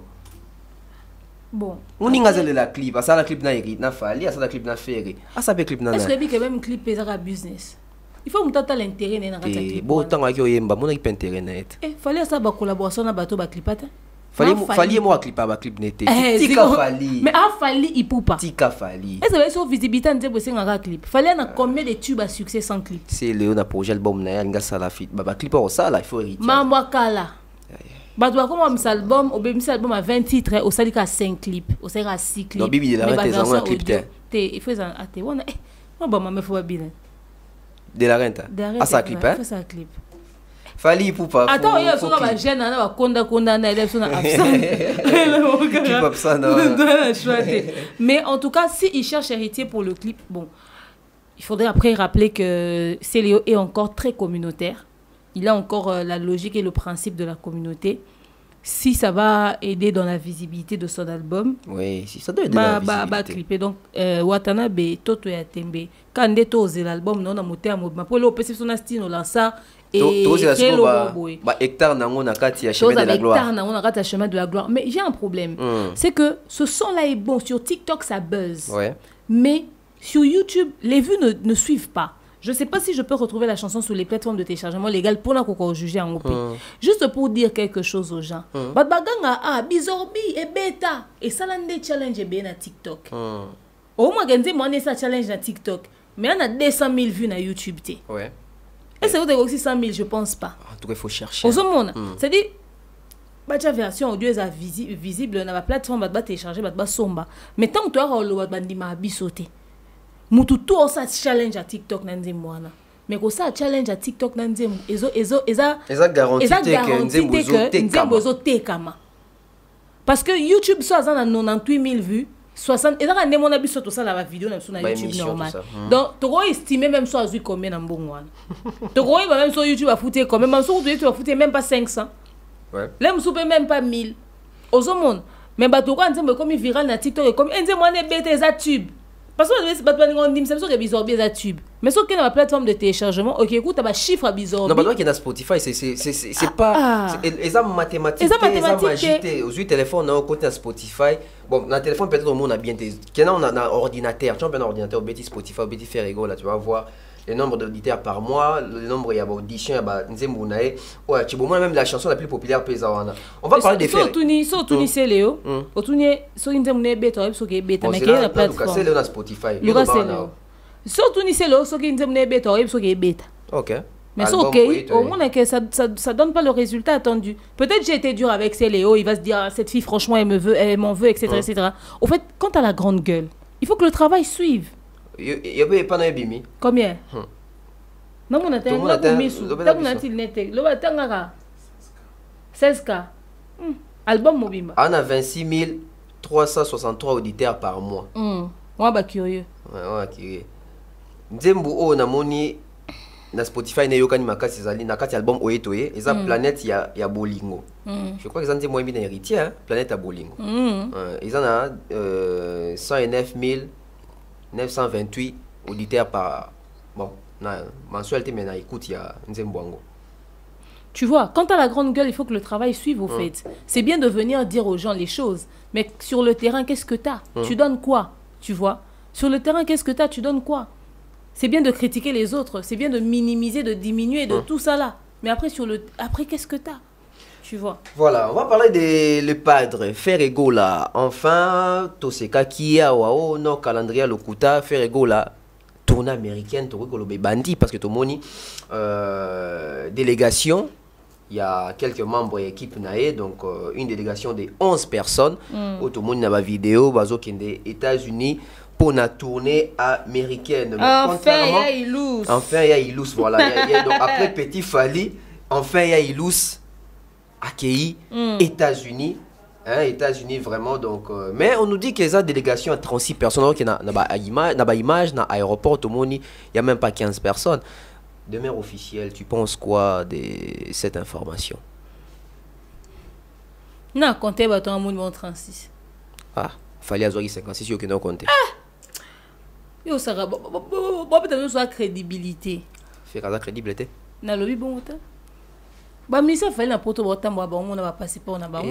Bon. On y a la clip, ça la clip na Eric, na Fali, ça la clip na Ferry. Ah ça be clip na. Est-ce que que même clip est business? Il faut monter l'intérêt na la clip. Bon tant que yemba, mon équipe intérêt net. Fallait ça ba collaboration na bateau ba clipata. Fallait moi clip ba clip net. Tika Fali. Mais Fali il peut pas. Tika Fali. Est-ce que sur visibilité on dit bosser na clip. Fallait na combien de tubes à succès sans clip? C'est le na projet album na nga ça la fit. Ba clip ça là il faut héritier. Mamwa kala. Badwa comme un album, au album à 20 titres, au salika 5 clips, au salika 6 clips. Non, Bibi, il a arrêté un clip. Il faut un athée. On bon, maman, faut bien. De la rente. Ah, ça clip, hein? Ça clip. Fallait pour pas. Attends, il y a son jeune, on a konda, na élève son absent. Tu peux ça, non? Mais en tout cas, si il cherche héritier pour le clip, bon, il faudrait après rappeler que Célio est encore très communautaire. Il a encore la logique et le principe de la communauté. Si ça va aider dans la visibilité de son album, oui, si ça doit aider dans la visibilité. Clipper. Donc, Watanabe, Toto et Atembe, quand on a osé l'album, on a monté un mot. Pour l'opération, son style, on a ça. Et créer le robot. Hectare n'a pas qu'à chemin de la gloire. Hectare n'a pas qu'à chemin de la gloire. Mais j'ai un problème. C'est que ce son-là est bon. Sur TikTok, ça buzz. Ouais. Mais sur YouTube, les vues ne suivent pas. Je ne sais pas si je peux retrouver la chanson sur les plateformes de téléchargement légal pour la juger en OP. Juste pour dire quelque chose aux gens. Badbaganga Bizorbi et Beta et ça l'un challenge est bien à TikTok. Au moins moi on ça challenge à TikTok, mais on a 200 000 vues sur YouTube. Ouais. Et c'est vous aussi 100 000, je pense pas. En tout cas, il faut chercher. Au monde, c'est-à-dire la version audio est visible dans la plateforme va télécharger va somba. Mais tant que tu as le bandima bisoté. Mutu tout ça challenge à TikTok nanze mwana. Mais ko ça challenge à TikTok nanze eza garantie que nzembozo tekama. Parce que YouTube ça a 98 000 vues, 60 et là on a biso tout ça la vidéo sur YouTube normal. Donc tu vas estimer même soit vu combien dans bongwana. Tu vas même sur YouTube à foutre combien même sur YouTube à foutre même pas 500. Ouais. Là me même pas 1000. Aux monde. Mais ba to ko nzembo comme viral na TikTok comme nzembo ne bête za tube. Parce que on dit que Bizorbi est tube. Mais sur la plateforme de téléchargement, ok, écoute, tu as chiffre à Bizorbi. Non, mais qui est dans Spotify, c'est pas. Les armes mathématiques. Les armes magiques. Aux téléphones, on a côté Spotify. Bon, dans le téléphone, peut-être au monde a bien. On a un ordinateur. Tu as un ordinateur, au petit Spotify, au petit Ferrigo, là, tu vas voir le nombre d'auditeurs par mois, le nombre d'auditions, ouais, tu vois même la chanson la plus populaire Pesawana. On va parler des faits. Surtout c'est Léo. Surtout sur Inzemune beta, sur qui beta, mais qui est la plateforme. C'est le Spotify. Surtout c'est Léo, sur qui Inzemune beta, sur qui beta. OK. Mais c'est OK, au moins que ça donne pas le résultat attendu. Peut-être j'ai été dur avec Céléo, il va se dire cette fille franchement elle m'en veut, etc., etc. Au fait, quand tu as la grande gueule, il faut que le travail suive. Il y a pas de bimi. Combien? Non, on a un le 16K. Album mobile. On a 26 363 auditeurs par mois. Moi, bah curieux. Ouais, curieux. Nzembo o na moni na Spotify na yokani makasi zali na kati album Oyetoye, eza planète ya bolingo. Je crois que ça nzembo mbi na héritier, hein, planète ya bolingo. Ils en a 109 928 auditeurs par mensualité, mais écoute, il y a Nzembwango. Tu vois, quand tu as la grande gueule, il faut que le travail suive au fait. C'est bien de venir dire aux gens les choses, mais sur le terrain, qu'est-ce que tu as? Tu donnes quoi? Tu vois? Sur le terrain, qu'est-ce que tu as? Tu donnes quoi? C'est bien de critiquer les autres, c'est bien de minimiser, de diminuer, de tout ça là. Mais après, après qu'est-ce que tu as? Tu vois. Voilà, on va parler de le padre Ferrego là. Enfin, Toseka Kia Wao no calendrier Lokuta Ferrego là. tournée américaine to ko lobe bandi parce que to moni délégation. Il y a quelques membres de l'équipe nae, donc une délégation de 11 personnes. Tout le monde a une vidéo, bazo qui des États-Unis pour une tournée américaine. Enfin, il y a Ilous. Enfin, il y a Ilous, voilà. Donc après Petit Fali, enfin, il y a Ilous accueilli États-Unis. Hein, États-Unis vraiment donc mais on nous dit que la délégation a 36 personnes qui n'a pas image dans l'aéroport tout le monde il y a même pas 15 personnes de manière officielle tu penses quoi de cette information? Non compter bateau un monde 36 fallait avoir 56 yo que non compter yo ça va peut-être soit crédibilité fait la crédibilité na lobby bon temps ba ministre fallait na poto botambo ba on va passer pas on a ba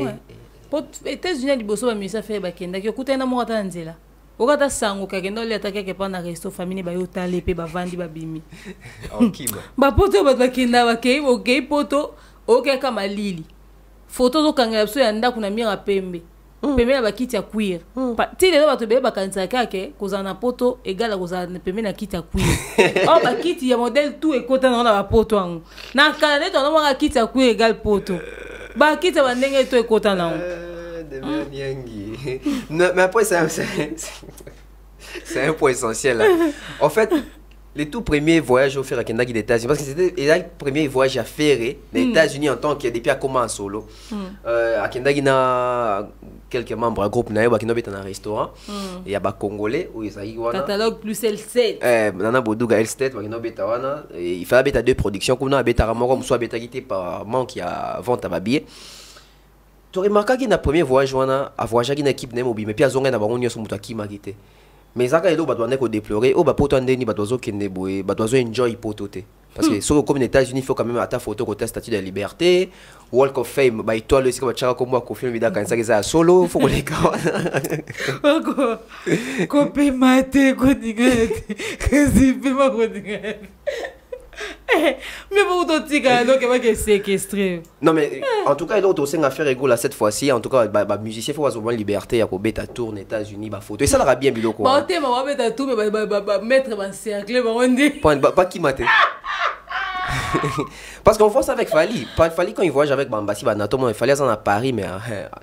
pour États-Unis liboso ba ministre fait ba kenda ki kuta na mo ta nzela okata sango kakenda le ataka ke pa na resto famille ba yo tale pe ba vandi ba bimi okima ba poto ba kenda ba ke okay poto okay kama lili photo zo kanga so ya ndako na mira pembe pembe na ba kiti ya queer ti lelo bato be ba kanisa kake kozana poto egala kozana pembe na kiti ya queer ba kiti ya model tout ekota na ba poto ango na kala neto na mwa kiti ya queer egal poto ba kiti ba ndenge to ekota na mais après c'est un point essentiel là. En fait les tout premiers voyages au faire à Kenda qui des États-Unis parce que c'était le premier voyage à faire les États-Unis en tant que depuis à commencer solo à Kenda qui na quelques membres du groupe naïba qui n'ont pas dans un restaurant et il y a des Congolais où ils ont catalogue plus L7 nana Bodouga L7 qui n'ont pas wana il fallait beta deux productions comme na beta ramo comme soit beta guité par manque qui a vente à babier. Tu remarques qu'il y a un premier voyage à voyager avec une équipe Nemobi, mais puis à Zonga, il y a un qui m'a quitté. Mais ça, il y a des déplorer, il y a des enjoy pototé. Parce que sur comme les États-Unis, il faut quand même ta photo côté statut de liberté, Walk of Fame, bah toi le comme tu comme moi confirme vidéo quand ça est solo, faut qu'on les garde. Copé maté, codigate, quasi peu ma codigate. Mais pour tout tika donc va séquestrer. Non mais en tout cas il doit aussi faire rigolo cette fois-ci en tout cas bah musicien faut avoir liberté à beta tourne États-Unis bah photo et ça l'aura bien biloko. Bah te va beta tourne bah mettre un cercle bah on dit. Pas qui maté. Parce qu'on voit ça avec Fali. Fali quand il voyage avec Bambassi bah Nathan il fallait à Paris mais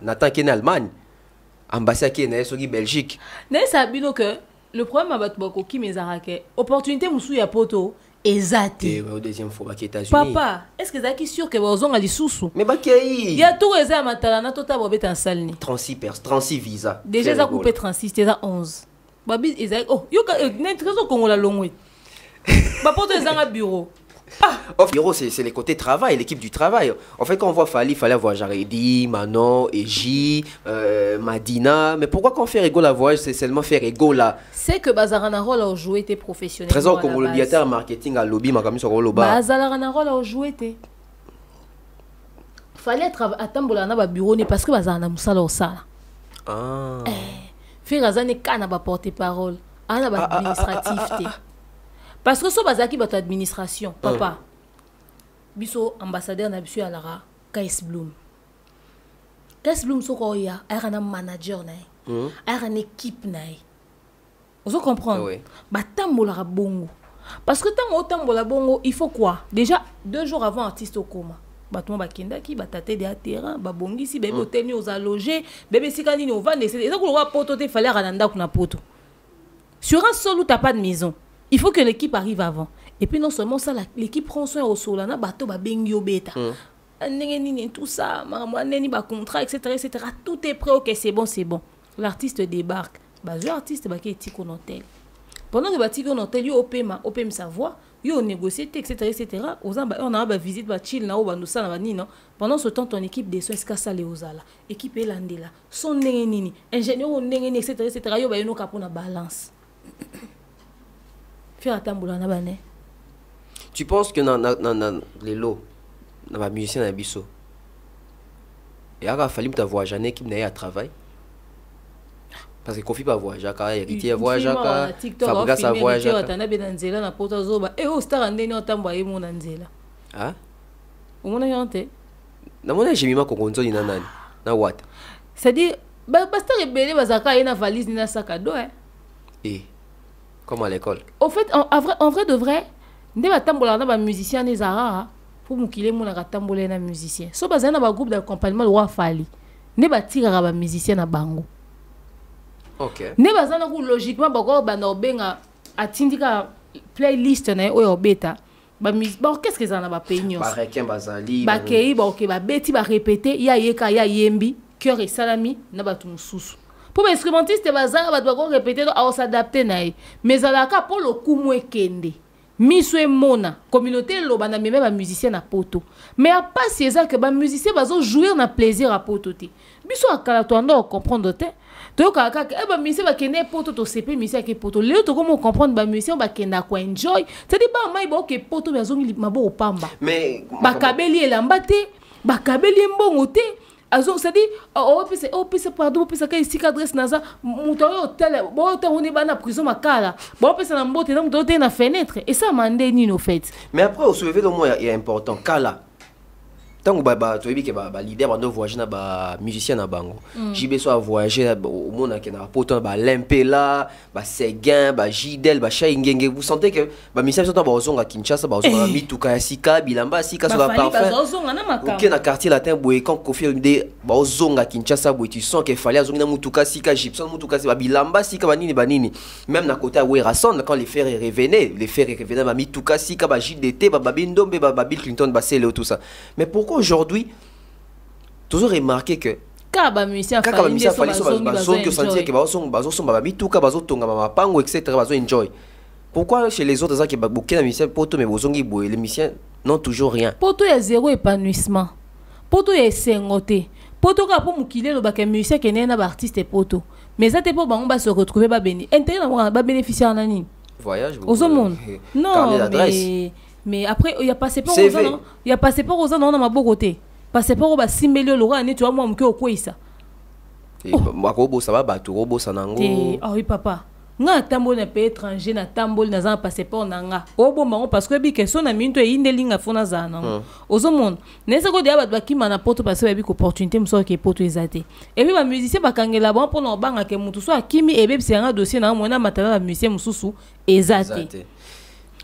Nathan qui est en Allemagne. Ambassade qui est en Belgique. N'est ça bilo que le problème avec Boko qui m'ezarake opportunité musu ya poto. Exacté. Au deuxième fois, États-Unis. Papa, est-ce que vous sûr que vous avez des sous? Mais il y a tout les à Matalana, tout à vous en salle. 36 visas. Déjà, ça coupé 36, c'est à 11. Babi, oh, il y a un trésor qu'on a long. Papa, tu es un bureau. Bureau, c'est les côtés travail, l'équipe du travail. En fait, quand on voit Fali, il fallait voir Jaredi, Manon, Eji, Madina. Mais pourquoi quand on fait rigolo à voyage, c'est seulement faire rigolo là? C'est que Bazarana rôle a joué tes professionnels. Trésor comme le directeur marketing à lobby, ma camisole au loba. Bazarana rôle a joué tes. Fallait attendre na ba bureau parce que Bazarana musala au sala. Faire Azane kana ba porter parole, ana ba administratif. Parce que ce bazaki votre administration, papa. Biso ambassadeur na biso alara KS Bloom. KS Bloom soko ya un manager na. Un équipe na. Vous comprenez? Oui. Batambola bongo. Parce que tant otambola bongo, il faut quoi? Déjà 2 jours avant artiste au coma. Batuma bakendaki batate de terrain, babongisi bébé hôtel ni aux alloger, bébé sikani ni au vendre, c'est ça qu'on va poto te fallait rananda kuna poto. Sur un sol où t'as pas de maison. Il faut que l'équipe arrive avant. Et puis non seulement ça, l'équipe prend soin au sol. Là, bateau ba bengyo beta. Tout ça, contrat, etc. Tout est prêt. Ok, c'est bon. L'artiste débarque. L'artiste qui est en hôtel. Pendant que bati en hôtel, yo opem sa voix, yo négocier, etc. On a une visite, chill na oba nous ça na non. Pendant ce temps, ton équipe descend escassa les ozala. Équipe elandela. Son nini, ingénieur nini, etc. Yo ba yo no kapona balance. Tu penses que dans les lots, dans les musiciens dans biso, il a fallu que tu voyages en équipe à travail? Parce que Kofi pas voyager, Héritier voyager, Fabregas a voyager. Et au star andeni otamboye mon anzela. Ah? On a yanté. Na mona j'ai mis ma kokonzo ni nanani. Na what? C'est-à-dire, pasteur rebelle bazaka ina valise ni na sac à dos. Eh. Comme à l'école. Au fait, en vrai de vrai, ne va tambola na musicien des arara pour mukile mon na tambola na musicien. So bazana na ba groupe d'accompagnement le roi Fali. Ne ba tira ba musicien na bango. OK. Ne bazana ko logiquement ba ko ba no benga atindika playlist na o beta. Ba qu'est-ce que ça na ba peignos. Ba requin bazali. Ba kei ba OK ba beti ba répéter ya yeka ya yembi cœur et salami na ba tout mususu. Pour les instrumentistes bazara ba doit répéter à s'adapter naï. Mais alaka pour le kumwe kende. Miswe mona communauté loba na même ba musicien na poto. Mais a pas c'est ça que ba musicien bazo jouer na plaisir à poto te. Biso akala to ndo comprendre te. To kaka e ba musicien ba kende poto to CP musicien ke poto. Léo to comment comprendre ba musicien ba kenda ko enjoy. C'est dit ba mai ba ke poto bazo ngi mabo pamba. Mais ba kabeli elamba te, ba kabeli mbongo te. Azo ça dit opese pardon opese ka ici adresse naza mutoyo hotel bon on est na prison makala bon opese na mbote na mutoyo na fenêtre et ça mande ni no fait. Mais après au soulever le mot est important kala. Tant que tu que leader va voyager na ba musicien na bango. JB soit voyager au monde qui na poto ba Lempela, ba Seguin, ba Jidel, ba Chaingenge. Vous sentez que ba musicien sont ba ozonga Kinshasa, ba ozonga Mituka ya Sika, Bilamba Sika sur la parfait. OK na quartier latin boy quand Kofi de ba ozonga Kinshasa boy tu sens qu'il fallait ozonga Mutuka Sika, Gibson Mutuka Sika, Bilamba Sika banini. Même na côté Werason quand les frères revenaient ba Mituka Sika, ba JDT, ba Bindombe, ba Bill Clinton, ba Selo tout ça. Mais pourquoi aujourd'hui, toujours remarqué que Kaba musicien fallait enjoy. Pourquoi chez les autres qui beaucoup de musiciens poto mais les musiciens n'ont toujours rien. Poto y a zéro épanouissement. Poto y a sengoté. Poto ka pour mukile le bac musicien qui n'est pas artiste poto. Mais ça t'es pas bon va se retrouver ba béni. Intérêt va bénéficier en année. Voyage aux monde. Non mais après il y a passeport aux gens. Il y a passeport aux gens dans ma beau côté. Passeport ba simbelio lora ni tu vois moi mke okwisa. Moi robo ça va batu robo ça nango. Ah oui papa. Nga tambo na pays étranger na tambo na za passeport nanga. Robo mango parce que bi question na minto e indelinga fona za nango. Ozo monde. Nese ko dia ba ki mana poto parce que bi ko opportunité mso ke poto ezate. Et puis ba musicien ba kangela bon pour no banga ke mutu so akimi e be c'est un dossier na mona matala ba musicien mususu ezate.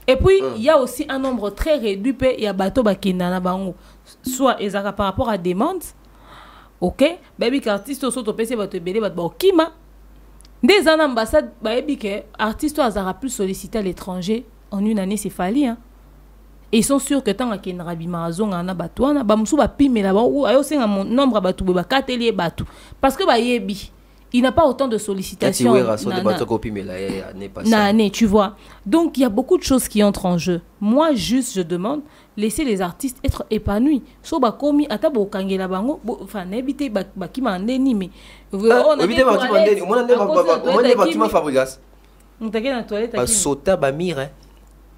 Et puis il y a aussi un nombre très réduit pe ya bato ba kinana bango. Soit ezaka par rapport à demande. OK, baby artiste so to pese bato belé bato kima. Des ans ambassade baby que artiste azara plus sollicité à l'étranger en une année c'est fallu hein. Et ils sont sûrs que tant que Kenrabi Marazon na bato na ba musu ba pimela ba ou ayo senga nombre bato ba katelier bato parce que ba yebi il n'a pas autant de sollicitations. Tu vois. Donc, il y a beaucoup de choses qui entrent en jeu. Moi, juste, je demande, laissez les artistes être épanouis. So, ba komi, ata bo kangela bango, enfin, n'ébitez ba ki mandeni, mais. Évitez ba ki mandeni, on a ba tima fabrigas. On t'a gagné la toilette. Ba sota ba mire,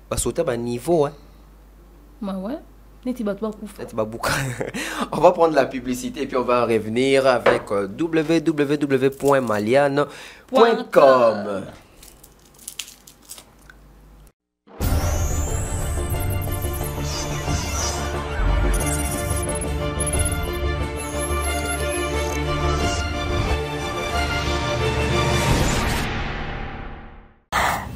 ba sota ba niveau, hein. Bah ouais. On va prendre la publicité et puis on va revenir avec www.maliane.com.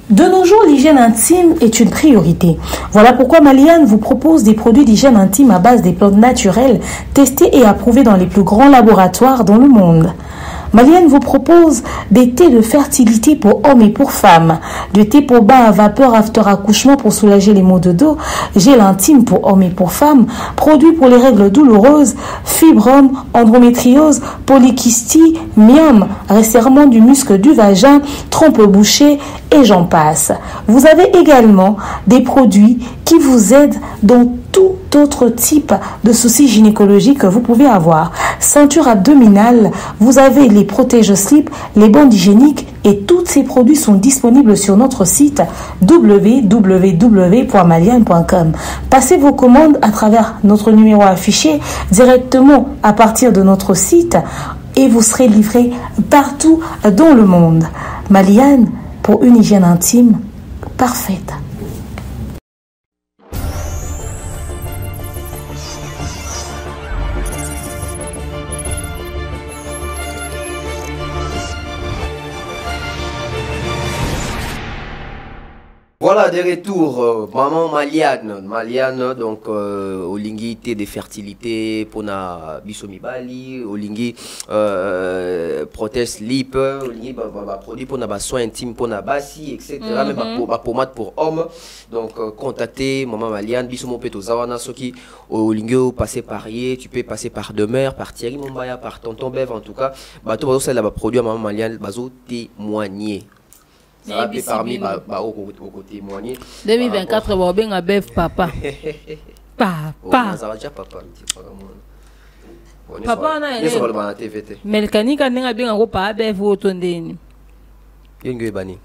De nos jours, l'hygiène intime est une priorité. Voilà pourquoi Maliane vous propose des produits d'hygiène intime à base des plantes naturelles, testés et approuvés dans les plus grands laboratoires dans le monde. Maliane vous propose des thés de fertilité pour hommes et pour femmes, du thé pour bain à vapeur after accouchement pour soulager les maux de dos, gel intime pour hommes et pour femmes, produits pour les règles douloureuses, fibrome, endométriose, polykystie, myome, resserrement du muscle du vagin, trompe bouchée et j'en passe. Vous avez également des produits qui vous aident dans tout autre type de soucis gynécologiques que vous pouvez avoir. Ceinture abdominale, vous avez les protège-slip, les bandes hygiéniques et tous ces produits sont disponibles sur notre site www.maliane.com. Passez vos commandes à travers notre numéro affiché directement à partir de notre site et vous serez livré partout dans le monde. Maliane, pour une hygiène intime parfaite. Voilà, de retour, maman Maliane, donc Olingi thé de fertilité pour na bisomibali, Olingi prothèse lip, Olingi produit pour na soins intimes pour na basi, etc. Même pour pommade pour hommes. Donc contactez maman Maliane, bisomo peto zawana soki Olingi passer par Yé, tu peux passer par Demeure, par Thierry Mombaya, par Tonton Bev en tout cas. Bato bazo celle là produit maman Maliane, bazo témoigner. Ça va parmi au témoigner. 2024, on va bien Bev papa. Papa. Ça va déjà papa. Papa na est sur le TVT. Melkani kan nga bien ko pa Bev otondeni. Yengue bani.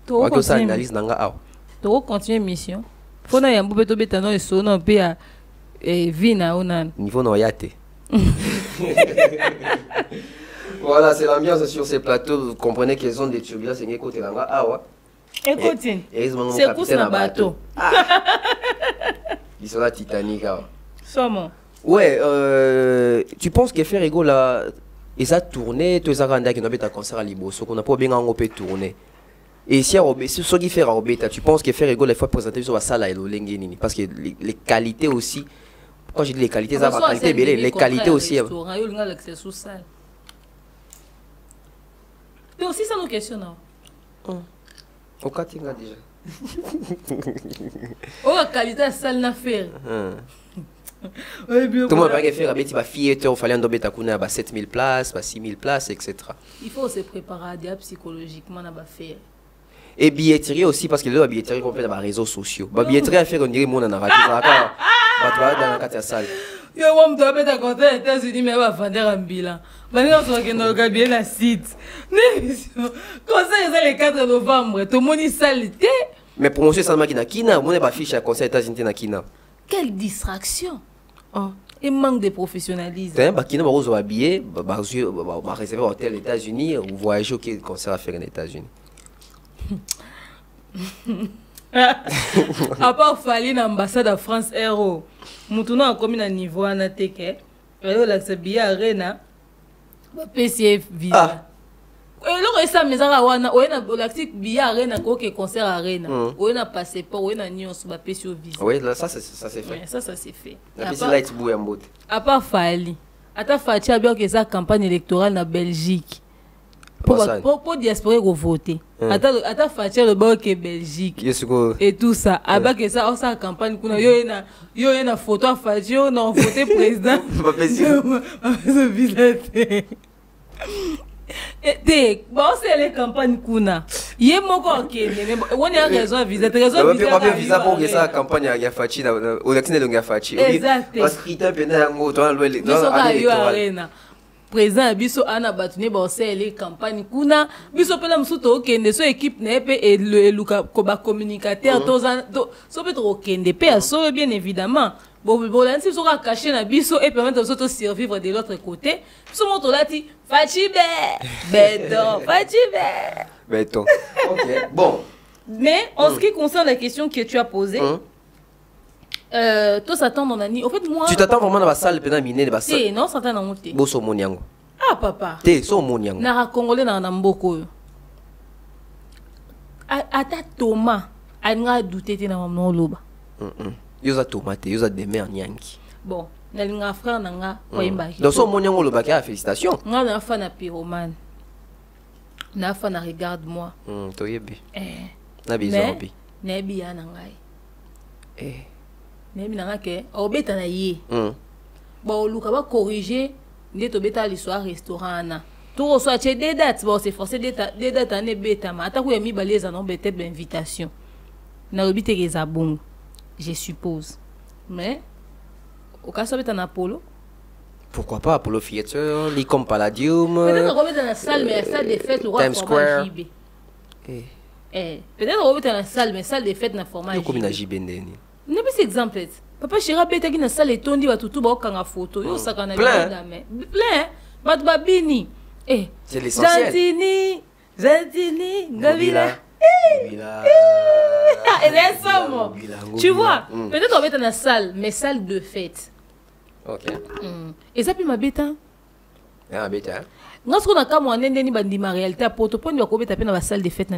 To ko ça analyse nanga aw. To continuer mission. Faut na yambo beto betano e so na pe a vina onan. Niveau no yate. Voilà, c'est l'ambiance sur ces plateaux. Vous comprenez qu'ils ont des turbulences. C'est côté là. Ah ouais. Écoutez, c'est course na bateau. Ils sont là Titanic. Comment? Ouais, tu penses que faire ego là, ils ont tourné, tous les arrandais qui n'ont pas de concert à Liboso, qu'on a pas bien en opé tourner. Et si ce qui fait à Obeta, tu penses que faire ego les fois présenter sur la salle à l'Olengeni, parce que les qualités aussi. Quand je dis les qualités, ça va qualité belé, les qualités aussi. Mais aussi, ça nous questionne. Au cas déjà. Oh, la qualité de salle n'a fait. Tout le monde va faire avec ma fille, il fallait en 7000 places, 6000 places, etc. Il faut se préparer à psychologiquement à faire. Et billetterie aussi, parce que là, la billetterie qu'on fait dans les réseaux sociaux. La billetterie à faire, on dirait mon narratif. Dans la salle. Yo, on doit mettre à compter les États-Unis, mais on va vendre un bilan. Maintenant, on va bien la site. Comme ça, c'est le 4 novembre. Tout le monde est salité. Mais promotion, ça m'a dit, Kina, on n'est pas fiché à conseil États-Unis na Kina. Quelle distraction. Et manque de professionnalisme. Kina, on va habiller, on va réserver un hôtel aux États-Unis, ou voyager au concert à faire aux États-Unis. À part Fali l'ambassade de France Aero, Moutouna a commis un niveau à Nateke, et billet arena, PCF visa. Et là, ça mais ça wana, on a l'actif billet arena quoi concert arena, on a passeport, on a nion sur PCF visa. Oui, là ça s'est fait. Ça s'est fait. La PCF light bouille en bout. À part Fali, à ta Fatia bien que ça campagne électorale en Belgique. Pour diaspora go voter. Ata Fatia le bord que Belgique. Et tout ça. Aba que ça on sa campagne kuna yo na photo à Fatia on a voté président. Pas possible. Ce visa. Et bon c'est les campagnes kuna. Yé moko okende mais on a raison visa. Raison visa. Pas visa pour que ça campagne ya Fatia au Laxine de Fatia. Parce que il pena ngo dans le président biso ana batune ba osele campagne kuna biso pela msuto okende so équipe na pe et luka ko ba communicateur so peut okende pe so bien évidemment bon lansi so ka cacher na biso et permettre aux autres survivre de l'autre côté so moto lati fachibe béton. OK bon mais en ce qui concerne la question que tu as posée toi s'attend on a ni en fait moi tu t'attends vraiment dans la salle pendant miner la salle non s'attend dans monter boso moniango papa te so moniango na congolais na mboko ata Thomas anga douter te na maman loba yoza tomate yoza demer nyangi bon na linga frère nanga koyemba donc so moniango loba ka félicitations nga na fa na pyromane na fa na regarde moi to yebi na bizombi na bi ya ngai mais nanga ke obeta na ye bon luka ba corriger nde to beta l'histoire restaurant na to so ache des dates bon c'est forcé des dates ane beta ma ata ko yemi baleza non peut-être invitation na obite ke za bon je suppose mais au cas so beta na polo pourquoi pas Apollo Theater l'Icom Palladium peut-être qu'on beta na salle mais salle de fête le roi format JB peut-être qu'on beta na salle mais salle de fête na format JB comme na JB ndeni ne pas exemple papa chéra beta ki na salle etondi batutu ba okanga photo yo saka na mais plein bat babini c'est l'essentiel Zantini Gabila tu vois peut-être on va être dans la salle mais salle de fête OK et ça puis ma bêta Ah, bête, hein. Nous sommes dans le cas de la réalité. Pour te prendre, tu vas dans la salle de fête.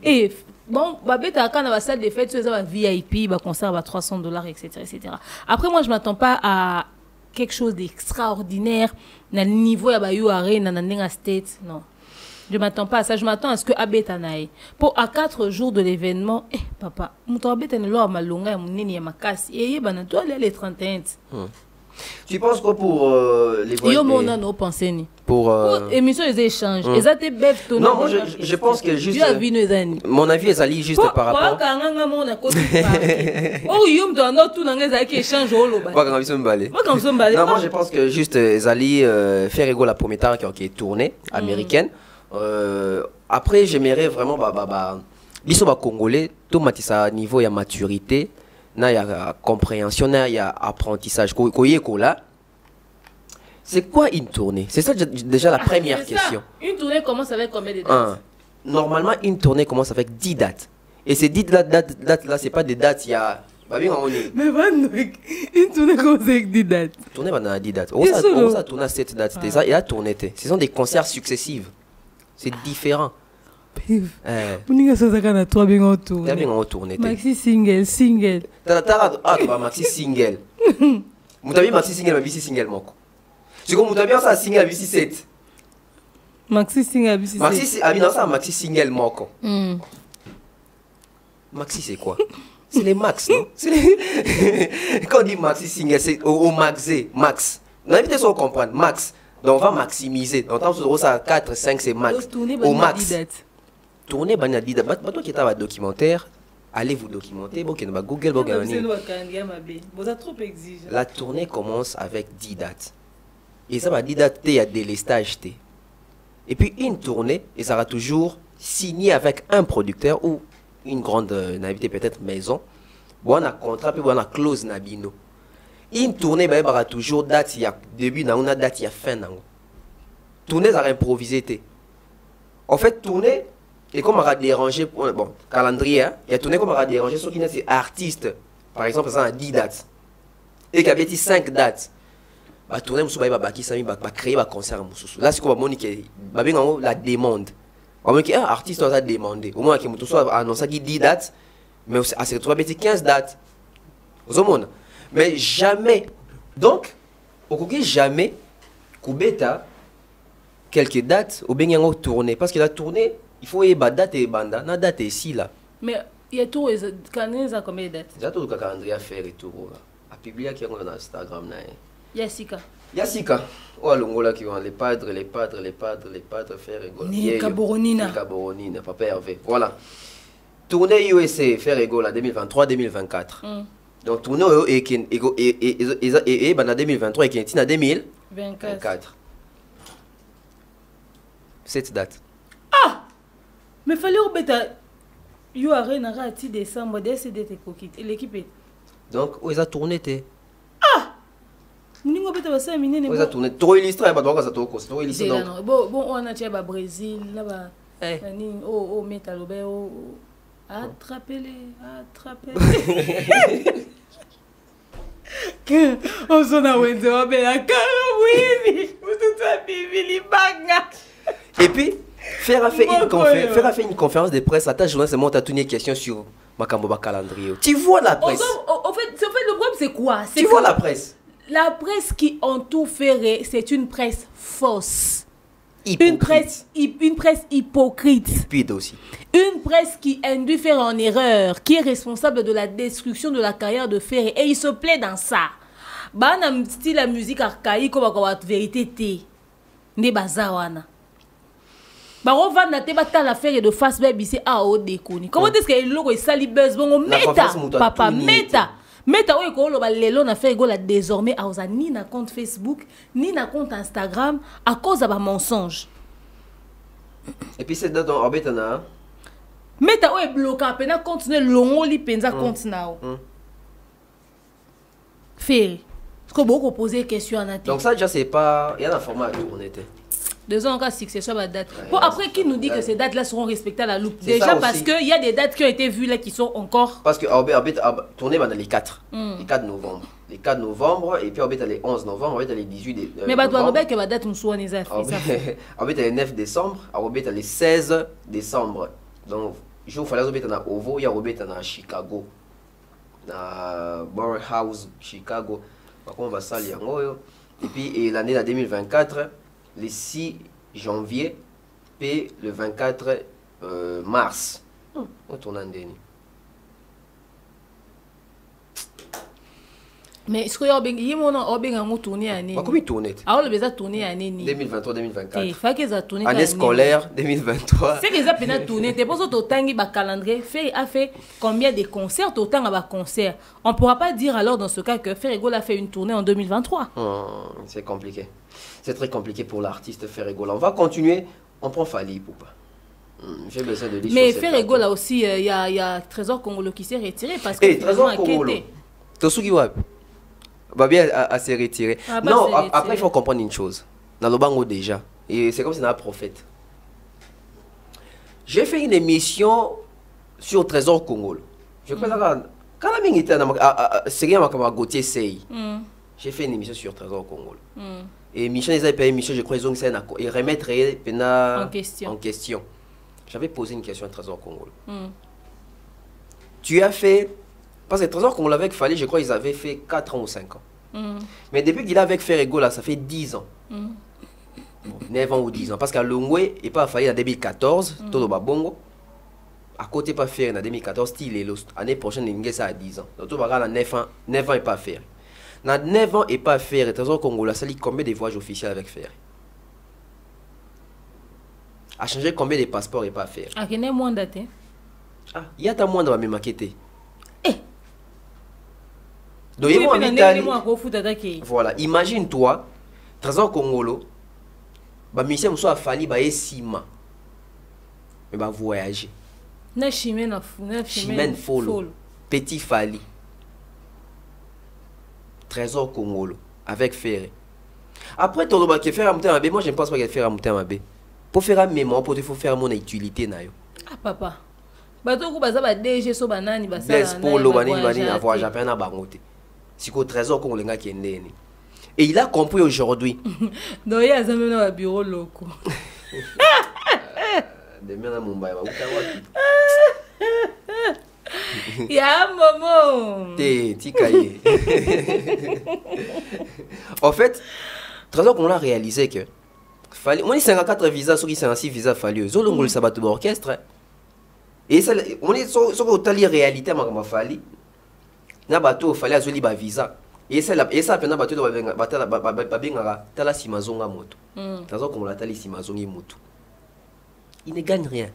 Et bon, quand dans la salle de fête, tu as un VIP, un concert à $300, etc., etc. Après, moi, je ne m'attends pas à quelque chose d'extraordinaire. Dans le niveau, il y a un state. Non. Je ne m'attends pas à ça. Je m'attends à ce que Abetanaï. Pour à 4 jours de l'événement, papa, mon Abetanaï, là, ma longue, mon nini, ma casse. Et ben, toi, les 31. Tu penses quoi pour les voyages? Pour émission des échanges. Non, moi, je pense que juste. Mon avis est allé juste par rapport. Non, moi je pense que juste Zali faire égaux la première tare qui est tournée américaine. Après, j'aimerais vraiment biso ba congolais tout matissa niveau ya maturité. Il y a compréhension, il y a apprentissage. C'est quoi une tournée? C'est ça déjà la première question. Une tournée commence avec combien de dates? Normalement, une tournée commence avec 10 dates. Et ces 10 dates-là, ce n'est pas des dates, il y a... Mais une tournée commence avec 10 dates. Une tournée a 10 dates. On va tourner à 7 dates. Et la tournée, ce sont des concerts successifs. C'est différent. Maxi single. Maxi single. Mutabi maxi single, maxi single moko. C'est comme mutabi ça single maxi 7. Maxi single maxi 7. Maxi non ça maxi single moko. Maxi c'est quoi? C'est les max, non? Quand on dit maxi single, c'est au maxé, max. On a évité de comprendre, max. Donc on va maximiser. Donc on ça 4 5 c'est max. Au max. Tournez banadida. Toi qui êtes à documentaire, allez vous documenter. Google, la tournée commence avec 10 dates. Et ça va 10 dates, il y a des listages. Et puis une tournée, et ça sera toujours signé avec un producteur ou une grande navité, peut-être maison. Bon, on a contrat, puis on a clause nabino. Une tournée, il y aura toujours date, il y a début, il y a date, il y a fin. Tournée, ça va improviser. En fait, tournée, et comme on va déranger, bon, calendrier, il y a tourné comme on va déranger, ceux qui sont artistes, par exemple, ça a 10 dates, et qu'il y a 5 dates, bah tourner, va créer un concert. Là, c'est comme la demande. On va dire, artiste, on a demandé. Au moins, qu'il soit annoncé 10 dates, mais à se retrouver 15 dates. Mais jamais, donc, au cas jamais, Koubeta, quelques dates, au bien tourner, parce que la tournée, il faut y avoir date et banda, la date est ici là. Mais il y a tout, calendrier, ça combien de dates? Il y a tout le calendrier à faire et tout. À publier qui est dans Instagram. Yassika. Yassika. Oh, l'ongola qui vont les padres, faire rigolo. Ni Caboronina. Caboronina, papa Hervé. Voilà. Tournée USA, faire rigolo, 2023-2024. Donc, tournée et en 2023 et qui est en 2024. Cette date. Ah! Mais il fallait que tu aies décembre, l'équipe est. Donc, où ils ont tourné? Ah! Ils ont tourné. Trop illustré, trop illustré. Bon, on a au Brésil, là-bas. Oh, métal, attrapez-les. On s'en a et puis, faire une conférence de presse à ta journée, c'est moi qui as une question sur Makamboba calendrier. Tu vois la presse? En fait, le problème, c'est quoi? Tu vois la presse? La presse qui entoure Ferré, c'est une presse fausse. Hypocrite. Une presse hypocrite. Stupide aussi. Une presse qui induit Ferré en erreur, qui est responsable de la destruction de la carrière de Ferré. Et il se plaît dans ça. Bah, on a style la musique archaïque, comme la vérité. Ne bazawana. Bah, on va dans l'affaire de face baby, c'est à haut déconne. Comment est-ce que le logo est sali buzz? Bon, meta, papa, meta. Meta, oui, quand on a fait désormais, ni na compte Facebook, ni na compte Instagram, à cause de mensonge. Et puis c'est dans Orbitana. Meta, oui, bloqué, à continuer long, li penza compte now. Fait. Est-ce que beaucoup poser des questions en Donc ça, déjà, c'est pas. Il y a un format à tourner. 2 ans encore succession à date. Bon, après, qui nous dit que ces dates-là seront respectées à la loupe? Déjà parce qu'il y a des dates qui ont été vues là qui sont encore. Parce que tourné dans les 4. Les 4 novembre. les 4 novembre, et puis on va les 11 novembre, on va les 18 mais bah toi, que la date nous les a fait. On va les 9 décembre, on va les 16 décembre. Donc, je vous fais la Ovo, il y a à Chicago, à Borough House, Chicago. On va saluer. Et puis l'année 2024, le 6 janvier, puis le 24 mars. On tourne en dernier. Mais est-ce qu'il y a un tourné année? Comment tourner? Alors, le beza tourné année 2023-2024. Il faut qu'ils aient tourné année scolaire 2023. C'est qu'ils ont tourné. Tu penses au temps qu'il calendrier a fait combien de concerts autant à concert. On ne pourra pas dire alors dans ce cas que Ferrego a fait une tournée en 2023. C'est compliqué. C'est très compliqué pour l'artiste Ferrego. On va continuer. On prend Fally Ipupa. J'ai besoin de lui. Mais Ferrego là aussi, il y a Trésor Congolo qui s'est retiré parce que Trésor Congolo. Tosuki Wab. Va bien à se retirer. Non, après il faut comprendre une chose. Dans le bango déjà, et c'est comme si on a un prophète. J'ai fait une émission sur Trésor Congolo. Je crois que quand la minute c'est rien comme Gauthier Sey. J'ai fait une émission sur Trésor Congolo. Et émission les a émission je crois ils remettre en question. J'avais posé une question à Trésor Congolo. Tu as fait parce que Trésor Congolo avec Fally, je crois qu'ils avaient fait 4 ans ou 5 ans. Mais depuis qu'il est avec Ferrego là, ça fait 10 ans. 9 ans ou 10 ans. Parce qu'à Longwe, il pas Fally en 2014, tout le babongo. À côté pas faire en 2014, l'année prochaine, il y a 10 ans. Donc tout le monde 9 ans et pas faire. Dans 9 ans et pas faire, Trésor Congolo, ça lit combien de voyages officiels avec Ferry? A changé combien de passeports et pas faire? Ah, il y a moins date. Ah, il y a ta moins dans la même maquette. Donc, voilà, imagine-toi, Trésor Congolo, monsieur Moussa Fally, Sima, mais voyager. Chimène Folo, Petit Fally, Trésor Congolo, avec Ferré. Après, tu vas faire un mouton, moi je ne pense pas qu'il faire un mouton. Pour faire un mémoire, il faut faire mon utilité. Ah, papa. Bato baza DG so banani basa Blaise Polo banani avoir jamais na bangote. Si ko Trésor Congolo nga kendeni. Et il a compris aujourd'hui. Donc il y a même dans bureau loko. Demain na Mumbai ba utawa. Ya momo. Tikaye. En fait, Trésor Congolo a réalisé que fallait on est 54 visas sur 56 visas fallu. Zo longol sabato orchestre. Et ça, on est sur la réalité, ma Fally. Na bateau fallait azoli ba visa. Et ça pena bateau ba bengara tala simazonga moto. Tazo comme la tali simazongi moto. Il ne gagne rien.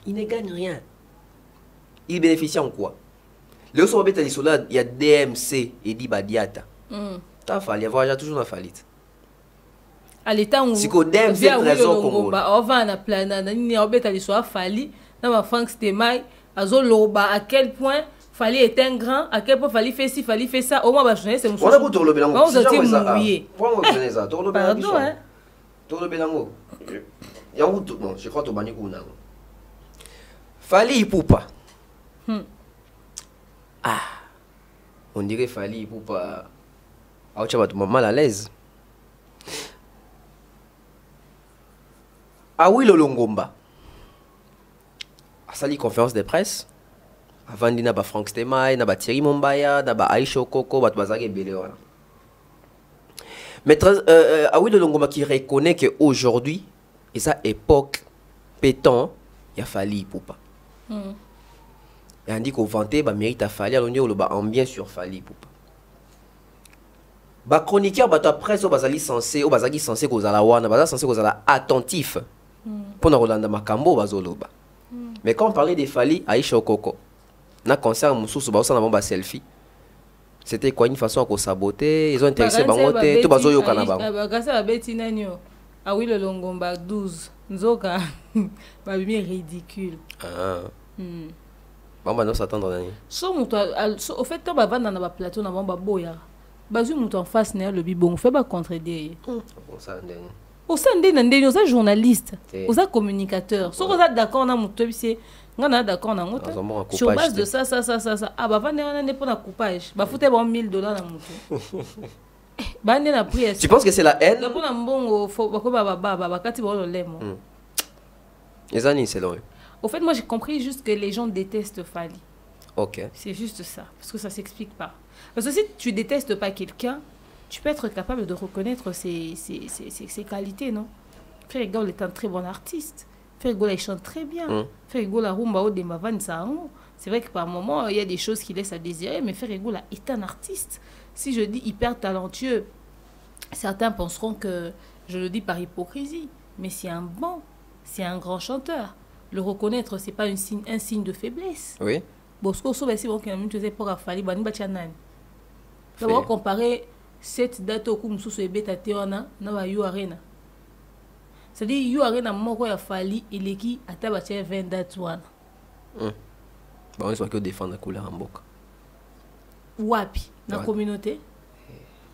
Il ne gagne rien. Il bénéficie en quoi? Le soir beta li sola il y a DMC et di badiata. Ta Fally avoir toujours na faillite. À l'état où si ko DMC Trésor Congolo on va na plana na ni obeta li soit Fally na ma Frank Stemai azoloba à quel point Fally est un grand, à quel point Fally fait ci, Fally fait ça. Au moins, c'est mon on a beau tourner le bélango. On s'est mouillé. Pourquoi on connaît ça? Tourner le bélango. Pardon, hein? Tourner le bélango. Il y a où tout non, je crois que tu bani kuna. Fally Ipupa. Ah. On dirait Fally Ipupa. Ah, tu vas te mal à l'aise. Ah oui, le Longomba. A sali conférence de presse. Avant d'y avoir Frank Stemai, n'a pas Thierry Mombaya, n'a pas Aïcha Koko, n'a pas Zagé Béléo. Mais ah oui, le Longomba qui reconnaît qu'aujourd'hui, et sa époque pétant, il a fallu Ipupa. Et on dit qu'au vanté, bah mérite à Fally, alors on dit ambiance sur Fally Ipupa. Bah chroniqueur, bah ta presse, bah zali censé, bah zali censé qu'aux alawana, bah censé qu'aux ala attentif. Pour nous Rolanda Makambo, bah zoloba. Mais quand on parlait de Fally, Aïcha Koko, na concert mususu ba osana bomba selfie. C'était quoi une façon à saboter, ils ont intéressé bangote, tout bazo yo kana bango. Ba gasa ba beti nanyo. Ah oui le Longomba 12. Nzoka ba bien ridicule. Ah. Bon bah non s'attendre nani. So muto au fait to ba vanda na ba plateau na bomba boya. Bazu muto en face na le bibon fait ba contredire. Bon ça ndeni. Au sein de Nandé, nous sommes journalistes, nous sommes communicateurs. Si vous êtes d'accord, on a monté On est d'accord, sur base de ça. Ah, bah, on est pour un coupage. Bah, foutez bon $1000 dans mon tour. Tu penses que c'est la haine? Les années, c'est long. Au fait, moi, j'ai compris juste que les gens détestent Fally. Ok. C'est juste ça, parce que ça s'explique pas. Parce que si tu détestes pas quelqu'un, tu peux être capable de reconnaître ses qualités, non? Frère Gol est un très bon artiste. Frère Gol, il chante très bien. Frère Gol, la rumba au Demavan, ça. C'est vrai que par moments, il y a des choses qui laissent à désirer, mais Frère Gol est un artiste. Si je dis hyper talentueux, certains penseront que je le dis par hypocrisie, mais c'est un grand chanteur. Le reconnaître, c'est pas un signe de faiblesse. Oui. Bosco, si vous avez pour Fally, vous allez comparer cette date au coup de Betateona, na You Arena. C'est-à-dire, You Arena, moi, il a Fally, il est qui a tabaché 20 dates. Bon, on soit que défendre la couleur en boca. Wapi, dans la communauté,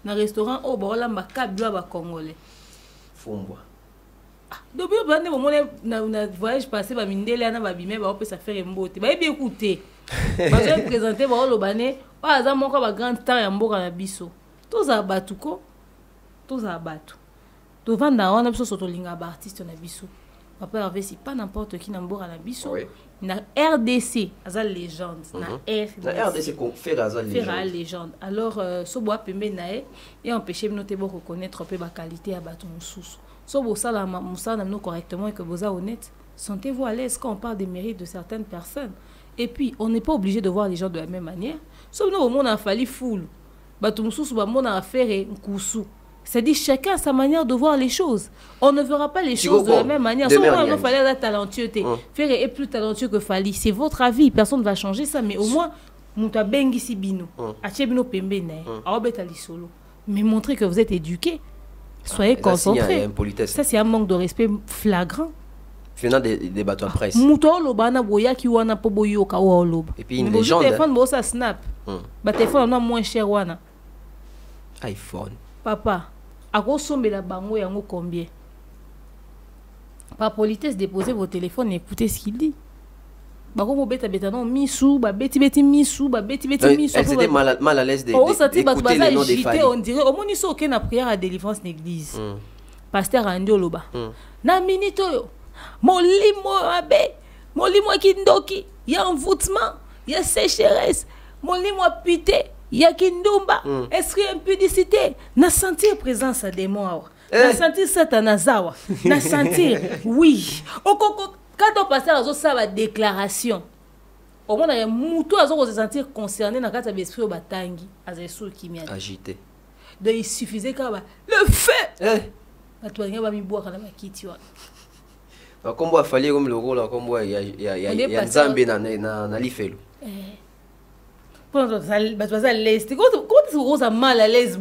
dans le restaurant, oh, bah, là, ma cabla, congolais. Fombois. Depuis le voyage passé, je vais ça faire un beau. Je vais écouter. Je vais présenter le grand star et un biso. Tous à Batuko. Tous à Batu. Devant on a besoin de artiste na biso. Papa Hervé, c'est pas n'importe qui n'a na biso. Na RDC, à légende. Na RDC qu'on fait la légende. Alors, ce bois peut mener et empêcher de reconnaître un peu la qualité à bâton sous. Si vous savez correctement et que vous êtes honnête, sentez-vous à l'aise quand on parle des mérites de certaines personnes. Et puis, on n'est pas obligé de voir les gens de la même manière. Sauf nous, au monde a fallu foule. C'est-à-dire chacun a sa manière de voir les choses. On ne verra pas les choses de la même manière. Sauf que Fally a talentueux. Ferré est plus talentueux que Fally. C'est votre avis. Personne ne va changer ça. Mais au moins, Mouta Bengi Sibino, Achebino Pembene, Aobetali Solo. Mais montrez que vous êtes éduqués. Soyez concentrés. Ça, c'est un manque de respect flagrant. Venant des bateaux de presse. Et puis une légende. Téléphone, ça snap. Téléphone, on a moins cher. iPhone. Papa, à quoi sommet la bango et combien? Par politesse, déposez vos téléphones et écoutez ce qu'il dit. Elle était mal à l'aise d'écouter les noms des Fally. On dirait, au moins, ils sont aucun à prière à délivrance l'église. Pasteur Andio Loba. Na minute, molimo abe, molimo kindoki, il y a envoûtement, il y a sécheresse, molimo pité, il y a kindumba, esprit impudicité, na sentir présence à des morts, na sentir satanazawa, na sentir, oui. Quand on passe à la déclaration, au moins, il se sentir concerné dans le esprit au batangi, agité. Donc, il suffisait que le fait. Comme il fallait comme le rôle, comme il y a un Zambé dans l'Ifelo. Comment tu mal à l'aise?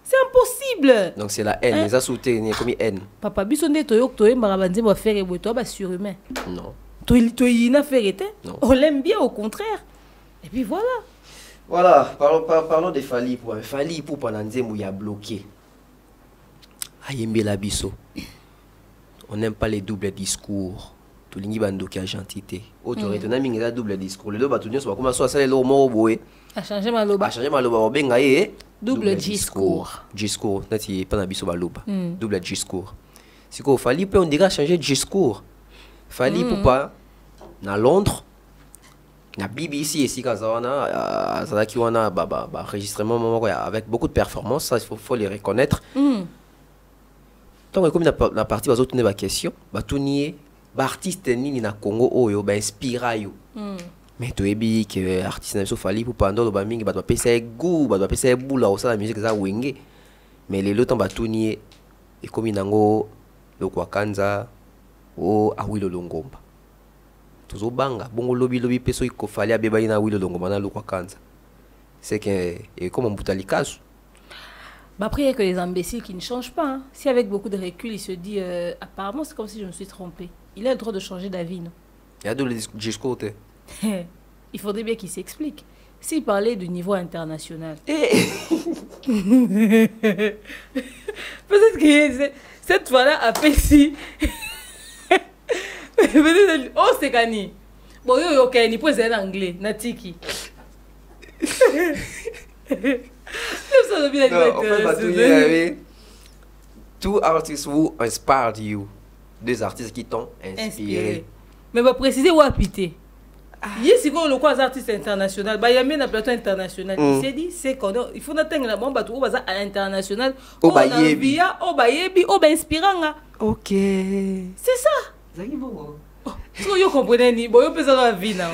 C'est impossible. Donc c'est la haine, les a sauté, comme haine. Papa, bisonde toyok toye marabanzi va faire et toi surhumain. Non. Tu n'a fait été. On l'aime bien au contraire. Et puis voilà. Voilà, parlons de Fally pour Fally pour pendant où il y a bloqué. Ayembe la biso. On n'aime pas les doubles discours. Tout le monde qui a gentillité. Autorité, on a mis un double discours. Le deux bâtonnets sont comme ça, c'est le mot boé. A changé ma loba. A changé ma loba. Ben gaé. Double discours. Discours. Nati pas na biso ba loba. Double discours. Si quoi Fally peut on dirait changer de discours. Fally pour pas na Londres. Na BBC ici kazawana ça qui on a enregistrement avec beaucoup de performances, ça il faut les reconnaître. Donc comme la partie va tourner la question, va tourner artiste ni na Congo oyo ba inspira yo. Mais tu es bien que artiste na Fally pour pendant le mingi ba pesa goût, ba pesa boula au la musique za wenge. Mais les lots va tourner et comme inango le Kwakanza o Awilo Longomba. Tuzobanga bongo lobi peso iko Fally abeba ina Awilo Longomba na le Kwakanza. C'est que et comme on butali kasu. Bah après, il n'y a que les imbéciles qui ne changent pas. Hein. Si avec beaucoup de recul, il se dit apparemment, c'est comme si je me suis trompé. Il a le droit de changer d'avis, non? Il y a de discours. Il faudrait bien qu'il s'explique. S'il parlait du niveau international. Peut-être que cette fois-là, après si. Oh, c'est gagné. Bon, yo, ok, ni peut en anglais, natiki. Two artists who inspired you. Deux artistes qui t'ont inspiré. Mais va préciser où habiter. Il si on le croise artiste international, bah il y a même un plateau international. Il s'est dit c'est qu'on il faut n'atteindre la bombe tout à international. Oh bah yebi, oh bah inspirant. OK. C'est ça. Ça y est bon. Vous comprenez ni bon, yo peut ça dans la vie là.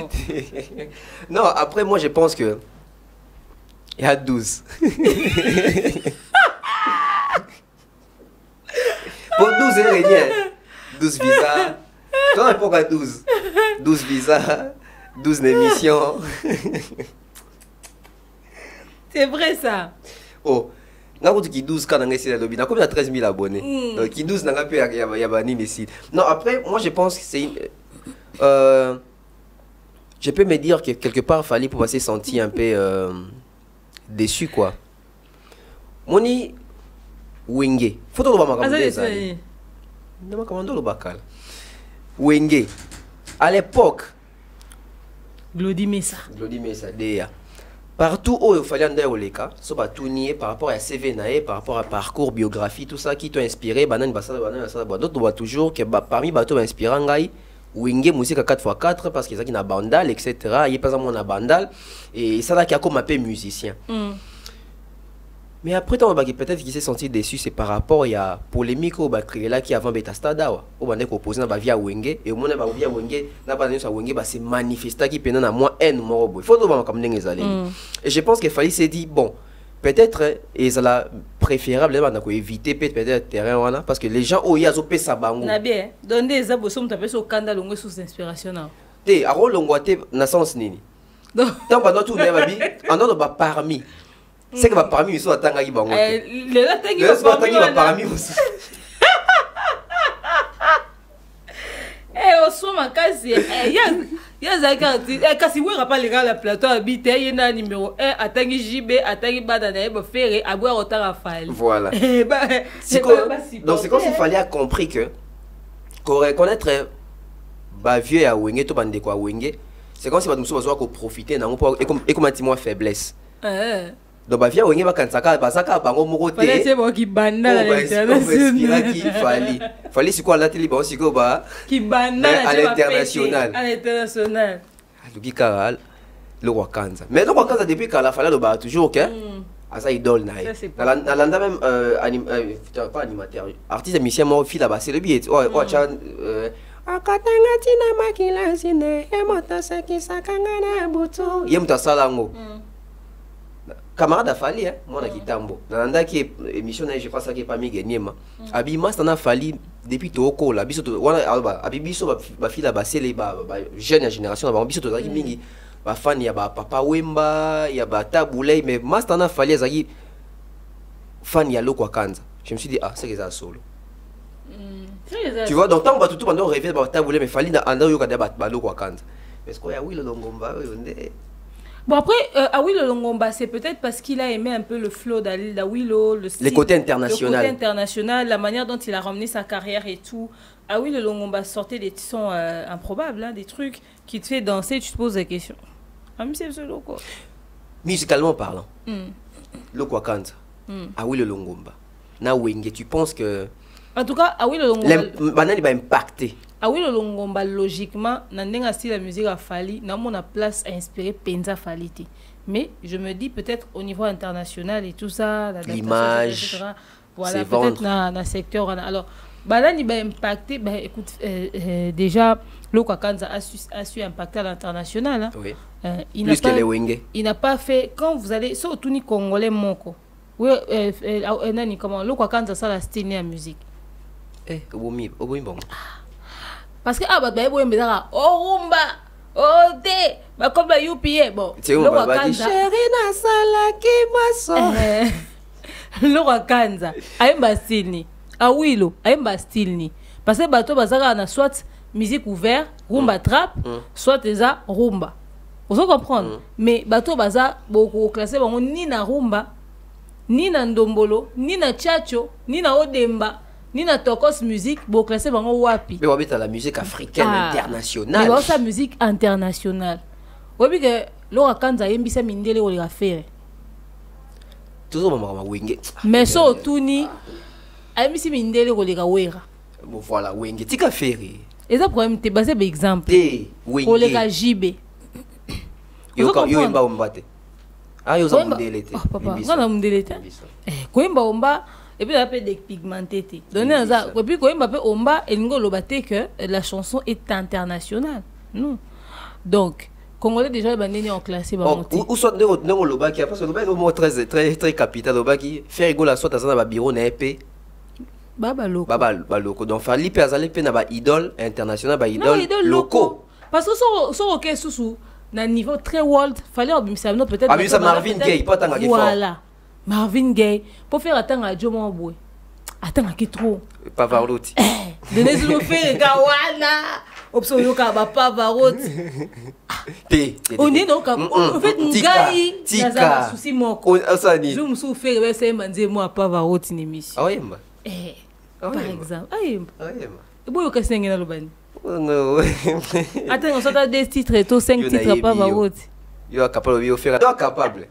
Non, après moi je pense que il y a 12. Pour 12 rien. 12 visas. Toi pourquoi 12? 12 visas. 12 émissions. C'est vrai ça. Oh, n'a qui 12 quand on est là lobby, n'a combien 13 000 abonnés. Donc qui 12 n'a pas pu y a ici. Non, après moi je pense que c'est je peux me dire que quelque part il fallait pour passer sentir un peu déçu quoi. Moni Wenge. Photo de Bamaka Mdezali. Non, comment le bacal. Wenge. À l'époque Glody Messa, déjà. Partout où il fallait aller au Leka, ça va tout nier par rapport à CV nae, par rapport à parcours, biographie, tout ça qui t'a inspiré. Banane d'autres voient toujours que parmi bateaux inspirants, Wenge musique à 4x4 parce qu'il y a bandal, etc. Il y a pas seulement bandal et ça là qui a comme un peu musicien. Mais après, peut-être qu'il s'est senti déçu, c'est par rapport à la polémique au là qui avant Beta Stadawa. Au moment où opposé via Wenge et au moment où via Wenge, c'est manifesté qui pendant moins haine il faut comme et je pense qu'il fallait se dire bon, peut-être et ça la préférable éviter peut-être terrain parce que les gens où il y a zo ça bango. Na bien, donner des abosom tapé sur canal longue sous inspiration. Té a rôle longoité na sens nini. Tant pendant tout le babi, en ordre ba parmi. C'est que va parmi ils sont attanga qui bango. Le parmi aussi. Eh, au son ma case, ya zakati, kasi wera pas les gars la plateau habité, il y a un numéro 1 atangi JB, atangi badana e faire aboua autant Raphaël. Voilà. Donc c'est comme s'il fallait compris que reconnaître ba vieux à Wenge to bande quoi Wenge, c'est comme si ba nous sommes profiter na et comme moi faiblesse. Donc ba vieux Wenge ba kansaka basaka bango moko te. Fallait c'est bon qui banda l'international. Fallait c'est quoi la télé ba aussi ko ba qui banda à l'international. À l'international. Luki Karal le Wakanza. Mais le Wakanza depuis quand la fallait le ba toujours que à ça idole na. Na landa même pas animateur, artiste musicien mo fil là-bas, c'est le billet. Oh chan akatanga tina makila sine emota seki sakanga na butu. Yemta salango. Camarade Fali, moi na kitambo. Nanda qui émission je pense que pas mi gagner ma. Abima ça na Fali depuis toko la biso to wana alba abibiso ba fila ba sele ba jeune génération ba biso to zaki mingi ba fan ya ba papa Wemba ya ba Tabulei mais master na Fali zaki fan ya Lokwa Kanza. Je me suis dit ah c'est que ça solo. Tu vois donc tant ba tout pendant rêver ba Tabulei mais Fali na anda yo ka ba Lokwa Kanza. Mais ce qu'on y a oui le Longomba oui. Bon après, Awilo Longomba, c'est peut-être parce qu'il a aimé un peu le flow d'Awilo, le style, les côtés internationaux. Le côté international, la manière dont il a ramené sa carrière et tout. Awilo Longomba sortait des sons improbables, hein, des trucs qui te fait danser, tu te poses des questions. Ah, mais c'est ce quoi. Musicalement parlant, Lokwa Kanza, Awilo Longomba, na Wenge, tu penses que... En tout cas, Awilo Longomba... Il va impacter. Awilo Longomba, logiquement, dans style la musique a fallu, dans mon place à inspirer Penza Faliti. Mais je me dis peut-être au niveau international et tout ça, l'image, voilà, peut-être dans le secteur. Alors, il va impacter, écoute, déjà, Lokwa Kanza a su impacter à l'international. Hein. Oui. Plus que les Wenge. Il n'a pas fait, quand vous allez, surtout ni Congolais moko, oui, comment, Lokwa Kanza, ça la style la musique. Bon. Parce que ah bah rumba te bah comme la UPA bon le Wakanza chérie na sala ki maso le Wakanza aimba style ni Awilo aimba style ni parce que bato bazaka na soit musique ouverte rumba trap soit eza rumba vous comprendre mais bato baza beaucoup classé ni na rumba ni na ndombolo ni na chacho ni na odemba ni na tokos musique bo classé bango wapi mais wabeta la musique africaine internationale mais sa musique internationale wabi que lo akanza yembisa mindele o les faire toujours mama wenge mais so tuni ayembisi mindele o les wera bon voilà wenge tika faire et ça problème te basé par exemple wenge o les jibe yo yemba ombate ah yo za mundele te papa ngana mundele te koyemba omba et puis après des pigmentés donner ça et puis koyemba pe omba elingo lobate que la chanson est internationale non donc congolais déjà bandeni en classé ba monter ou soit non lobaki parce que lobaki mo très capital lobaki faire rigolo soit dans ba bureau na ep baba loko donc fali pe azali pe na ba idole international ba idole locaux parce que so OK sous na niveau très world fallait obimisa no peut-être abimisa Marvin Gaye pas tanga ki voilà Marvin Gaye pour faire attendre à Jomo Boy attends qui trop Pavarotti donnez nous faire gawana option yoka ba Pavarotti on est donc en fait ngai tika souci moko osani je me suis fait ba c'est manze moi Pavarotti n'émission ayemba par exemple ayemba boyo kasenga na lobani attends on s'entend des titres et tout 5 titres Pavarotti yo capable de faire capable.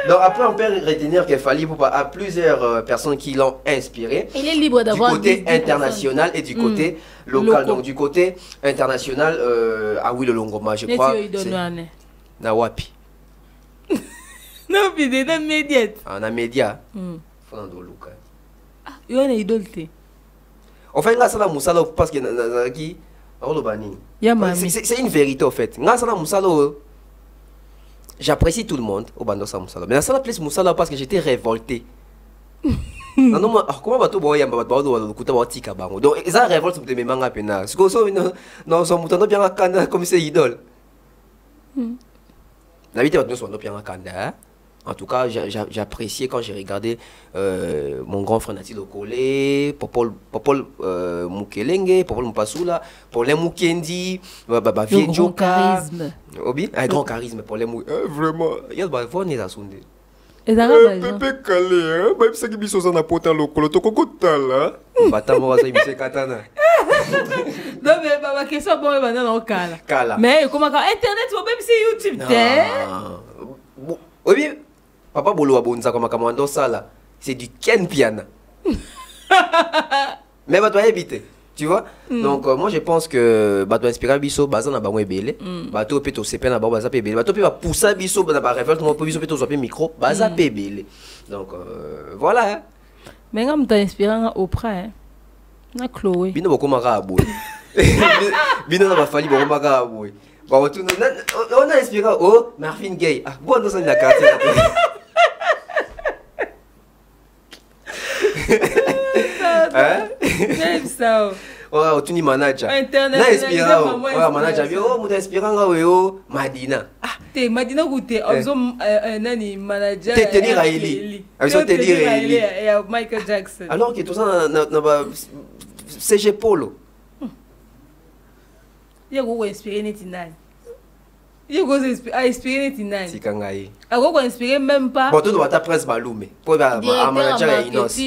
Donc après on peut retenir qu'il fallait à plusieurs personnes qui l'ont inspiré. Il est libre d'avoir du côté international et du côté local. Donc du côté international ah oui le Longoma je crois. Na wapi. Non mais dans média. Ah na média. Fernando Luca. Ah yo na idolte. Enfin là ça la musala parce que qui c'est une vérité en fait. Nga sana musala j'apprécie tout le monde au bando sa musala. Mais ça la place musala parce que j'étais révolté. Non non comment bato boya bato do kuta batika bango. Donc ça révolte de mes manga pena. Ce que so non so mutano bien akanda comme c'est idole. La vie de bato so bien akanda. En tout cas, j'appréciais quand j'ai regardé mon grand frère Nati Lokole, Popol Mukelenge, Popol Mpasula, Paulin Mukendi, Vieux Joka. Obi, un grand charisme, Paulin Mukendi. Vraiment, il y a des fois, on est à Sunday. Et ça va, Pépé Calé, hein? Même ça qui bise aux anapotan locaux, tu cocotal, hein? Batamo, ça y est, katana. Non, mais ma question, bon, elle va dans le cas. Mais comment, Internet, ou même si YouTube, oui, papa Bolo Abonza comme commando ça là, c'est du Ken Piana. Mais bah toi éviter, tu vois. Donc moi je pense que bah toi inspirer biso bazan na bango ebele, bah toi peut to CP na bango baza ebele, bah toi peut va pousser biso na ba révolte mo biso peut to zoper micro, baza ebele. Donc voilà. Hein. Mais ngam t'a inspiré Oprah hein. Na Chloé. Bino boko maka aboy. Bino na ba fali boko maka aboy. Bah on a inspiré Marvin Gaye. Ah bon dans la carte. Même ça. Oh, tu ni manager. Na inspira oh, manager bi oh, muta inspira nga we oh, Madina. Ah, te Madina goûté, ozo nani manager. Te dire Raeli. Ozo te dire Raeli. Et Michael Jackson. Alors que tout ça na ba CG Polo. Il go inspirer neti nani. Il go inspirer neti nani. Sikangai. A go inspirer même pas. Bon, tout doit ta presse Balume. Pour ba manager Inos.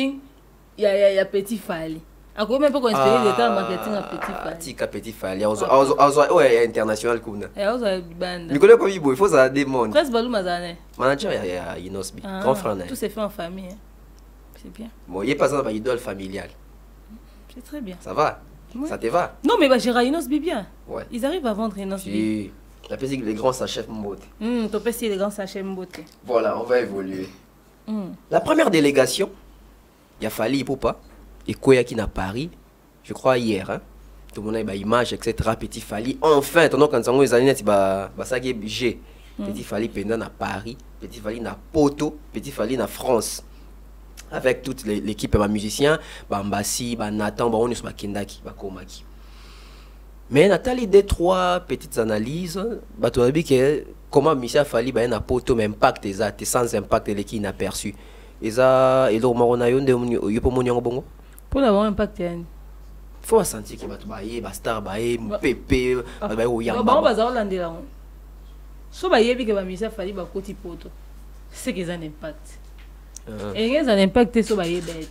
Il y a Petit Fally. A quoi même pas inspirer le temps marketing à Petit Fally. Tika Petit Fally. Ozo ouais international kuna. Et ozo band. Nicolas comme il faut ça des monde. Presse Balou Mazane. Manager il y a Inos bi. Grand frère. Tout s'est fait en famille. C'est bien. Bon, il est pas dans une idole familiale. C'est très bien. Ça va. Ouais. Ça te va? Non mais bah Gérard Inos bien. Ouais. Ils arrivent à vendre Inos bien. La PC les grands sachets Mbote. Ton PC les grands sachets Mbote. Voilà, on va évoluer. La première délégation, il y a Fally Ipupa et Koyaki à Paris, je crois hier. Hein? Tout le monde a une image, etc. Petit Fally. Enfin, quand on les années, ça y est, G. Petit Fally pendant à Paris, Petit Fally à Poto, Petit Fally à France. Avec toute l'équipe de musiciens, Mbassi, Nathan, on est sur Kendaki, Komaki. Mais Nathalie, deux, trois petites analyses. Tu as vu que comment Michel Fally a poto impact sans impact l'équipe inaperçu. Et ça, et là, on a eu un peu pour avoir un impact, il faut sentir qu'il va te bailler, Bastar, bailler, Pépé, bailler au Yamba. On va avoir l'andé so ba yebi que ba Michel Fally ba koti poto. C'est qu'ils ont un impact. Et ça n'impacte sur les bêtes.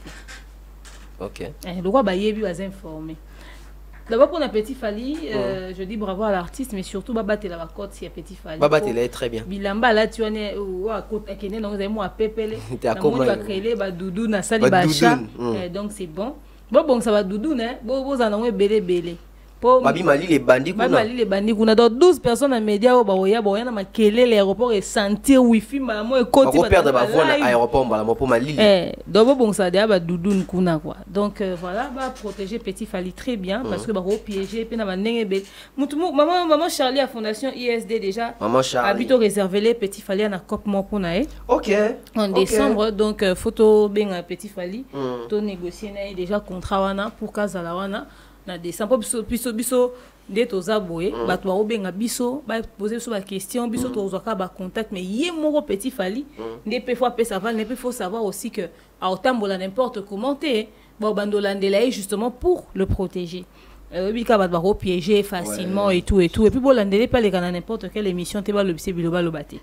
Ok. Le roi Bayebi va informer. D'abord pour la Petit Fally, je dis bravo à l'artiste, mais surtout Babaté la côte si a Petit Fally. Babaté là est très bien. Bilamba là tu en es ou à côte à Kenya donc moi à pépélé. T'es à comment? Va créer ba doudou na sali bacha. Donc c'est bon. Bon ça va doudou né. Bon en ont belé. Babi Mali les bandits kuna. Mali les bandits kuna donc 12 personnes en média au baoya na makele l'aéroport et sentir wifi maman et côté ba perdre ba voix à aéroport mbala mo pour Mali. Donc bon ça dia ba doudou kuna quoi. Donc voilà, va protéger Petit Fally très bien parce que ba piéger pe na ba ndenge maman Charlie à fondation ISD déjà. Maman Charlie habito réservé les Petit Fally na cop mo pour na. OK. En décembre donc photo ben Petit Fally to négocier na déjà contrat wana pour Kazala wana. Na décembre biso de toza boye bato ba obenga biso ba poser sur la question biso tozaka ba contact mais yé moko Petit Fally ne peut fois peut savoir ne peut faut savoir aussi que à otambola n'importe comment té ba bandolandela justement pour le protéger. Oui, quand va piéger facilement et tout et puis bon l'andélé pas les gars n'importe quelle émission t'es pas le bisé biloba le bâté.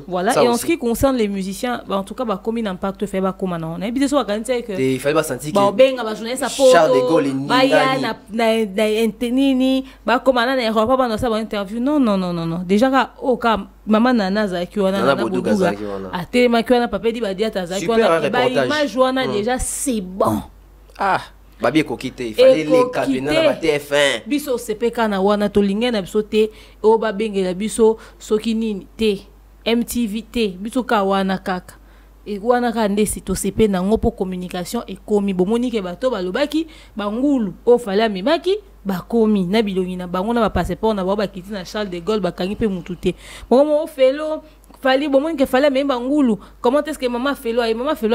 Voilà ça et en ce qui concerne les musiciens en tout cas bah comme il impact fait bah comment on a bien sûr quand c'est que il fallait pas sentir que ben bah journée ça pour Charles de Gaulle bah ya na intenini bah comme on a pas pendant ça interview non déjà au cas maman nana za qui on a boduga à tellement qui on a papa dit bah dia ta za qui on a bah image on a déjà c'est bon Babi kokité, il fallait les cabinets na TF1. Biso CPK na wana to lingé na biso te o ba bengela biso soki nini te MTV te biso ka wana kaka. Et wana ka ndesi to CP na ngopo communication et komi bomoni ke bato balobaki bangulu o fallait memaki bakomi na bilongi na bango na ba passeport na ba kiti na Charles de Gaulle bakangi pe mututé. Bon felo Fally bon monde que fallait même bangulu comment est-ce que maman Felo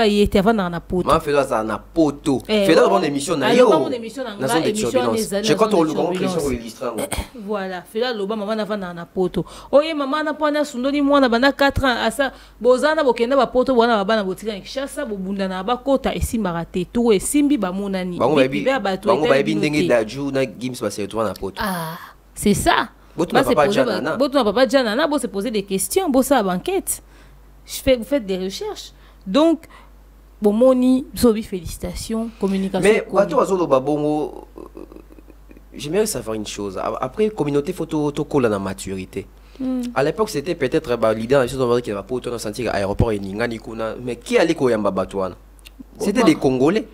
y était avant dans na poto maman Felo ça na poto Felo bonne émission na yo na émission je compte le grand question pour illustrer voilà Felo loba maman na vana na poto oye maman na pona sundoni mwana bana 4 ans asa bozana bokenda ba poto bwana bana botika Kinshasa bobunda na ba kota esimba te tout esimbi ba monani bango babi ndenge daju na gims ba se retrouver na poto c'est ça. Vous se poser des questions, vous ça banquette. Vous faites des recherches. Donc, bon moni, félicitations, communication. Mais j'aimerais savoir une chose. Après, communauté photo colle la maturité. À l'époque, c'était peut-être l'idée qui va pas sentir aéroport et Ninganikuna. Mais qui allait koyamba batouana? C'était des Congolais.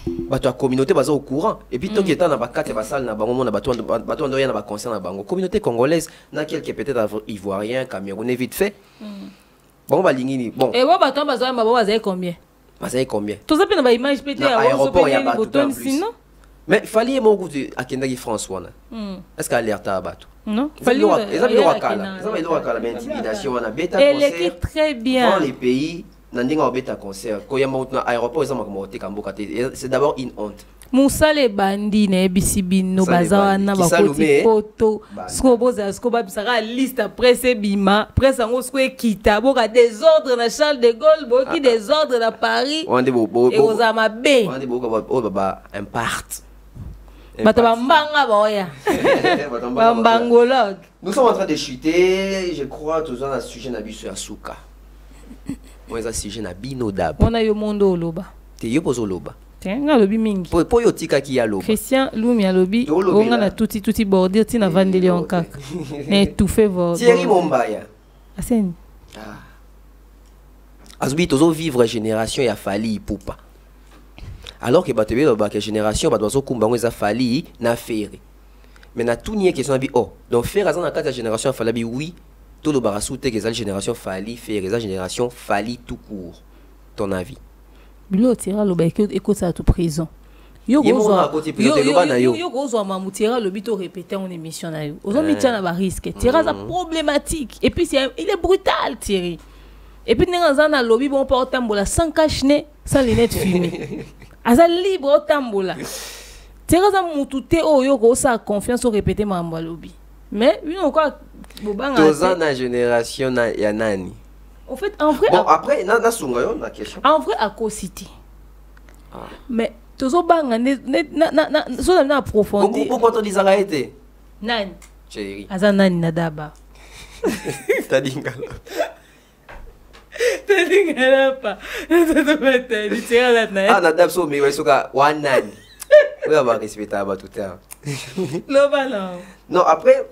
Bato communauté baza au courant et puis tant qu'il était dans ba carte ba salle na bango na bato ndoya na ba concert na bango communauté congolaise na quelques peut-être ivoirien camerounais vite fait bon ba lingini bon et bon bato baza combien tout ça pe na ba image pété à aéroport ya bato sinon mais fallait mon goût akenda ki France wana est-ce qu'alerta bato non fallait ils ont wakala mais intimidation wana beta concert elle était très bien dans les pays. Concert aéroport c'est d'abord une honte. Moussa les bandits ne bisibino bazawa na bakoti photo skoboza skoba bisaka liste après c'est bima après ça on se quitta boka désordre na Charles de Gaulle boki désordre na Paris et aux amabé on dit baba impart Batambanga boya bambangologue. Nous sommes en train de chuter, je crois tous on a sujet na biso ya suka. Moi ça sujet na bino dab. On a yo mondo loba. Te yo pozo loba. Tenga lobi mingi. Po yo tika ki ya loba. Christian Lumi ya lobi. Onga na tuti bordir tina vandeli en kaka. Étouffé votre. Thierry Mombaya. Asen. Azubi tozo vivre génération ya Fally Ipupa. Alors que batebe ba génération ba dozo kumba ngo za Fally na Ferré. Mais na tout nié question bi oh. Donc Ferré za na kata génération Fally oui. Tout le barasouté que la génération Fally Ferré, la génération Fally tout court. Ton avis? Bilo tira lo ba écoute ça tout prison. Yo gozo mamu tira lo bito répéter en émission na yo. Ozo mi tira ba risque. Tira ça problématique et puis il est brutal Thierry. Et puis n'enga na lobby bon pas tambola sans cache-nez, sans lunettes fumées. Aza libre tambola. Tira ça mutute o yo go sa confiance au répéter mambo lobby. Mais une encore deux ans la génération ya nani. En fait en vrai bon après na sunga yo na question. En vrai à cosité. Mais tozo banga na so na approfondir. Pourquoi tu dis arrêter? Nani? Chérie. Aza nani na daba. T'as dit ngala. Ah, Nadab so mais soka one nine. Oui, on va respecter tout le Non, après,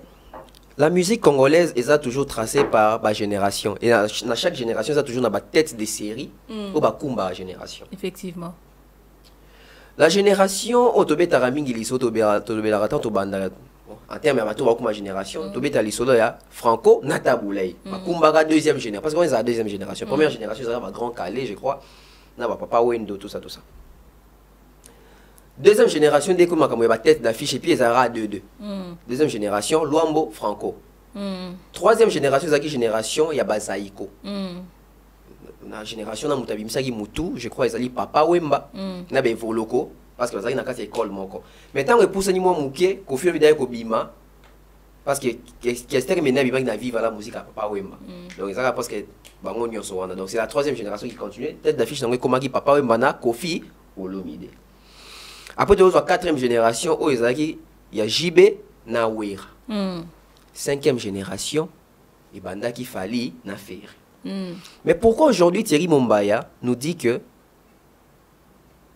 la musique congolaise est toujours tracée par ma génération. Et dans chaque génération, il y a toujours une tête de série ou une kumba génération. Effectivement. La génération, en termes de ma génération, Franco, Nataboulay. Kumba, deuxième génération. Parce qu'on est à la deuxième génération. Première génération, c'est un grand Calais, je crois. Papa Wendo, tout ça. Deuxième génération, dès que je ma tête d'affiche et puis ils aura 2-2. Deuxième génération, Luambo, Franco. Troisième génération, c'est la génération, il y a Bazaïko. La génération, je crois, ils Papa Wemba, na be Voloko, parce que ils ont une école. Mais tant que pour ça, ils ont mouké, Kofi Olomide Bima, parce que Kester maintenant ils vivent la musique à Papa Wemba. Donc ils ont parce que donc c'est la troisième génération qui continue. Tête d'affiche, donc comment Papa Wemba na Kofi Olomide. Après, tu as la quatrième génération, il y a JB Nawera. Cinquième génération, il y a qui Fali na Ferry. Mais pourquoi aujourd'hui Thierry Mombaya nous dit que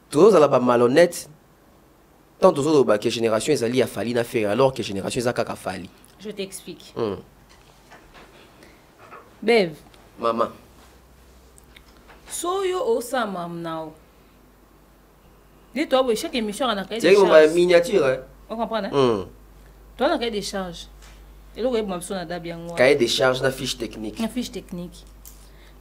tous les malhonnêtes, tant que la génération est Fali na Ferry, alors que la génération est Kaka Fali? Je t'explique. Bev. Maman. Soyo osa mamnao. Dis-toi, chaque émission a un cahier de charge. C'est une miniature. On comprend, hein? Toi, on a un cahier de charge. Et là, on a cahier de charge, na fiche technique. Na fiche technique.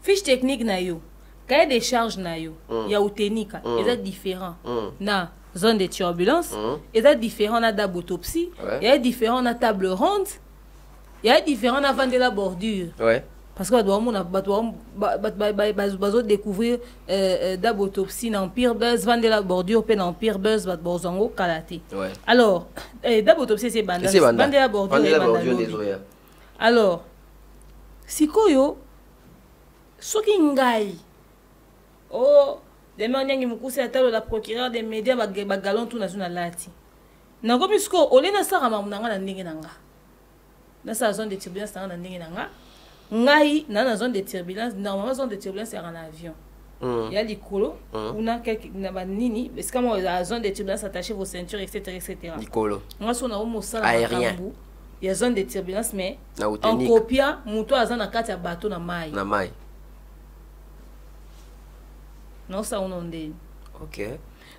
Fiche technique, na yo. Cahier de charge, na yo. Il y a technique. Ils sont différents. Na zone de turbulence. Ils sont différents na d'autopsie. Il y a différents na table ronde. Il y a différents na vente de la bordure. Ouais. Parce que on va découvrir d'autopsie dans pire buzz, vendre la bordure, puis dans pire buzz, bozongo kalaté. Alors, d'autopsie c'est banda. Vendre la bordure. Alors, si koyo, soki ngai, oh, demain on y a une course à table la procureure des médias bagalon tout national lati. Nango bisko, olena sara mamnanga na ndenge nanga. Na sa zone de turbulence na ndenge nanga. Ngai na zone de turbulence, normalement zone de turbulence c'est en avion. Il y a les colos, on a quelques nini, parce que moi la zone de turbulence attachez vos ceintures etc. Les colos. Moi on a au sala aérien. Il y a zone de turbulence mais en copia muto azana kati ya bateau na mai. Na mai. Non ça on onde. OK.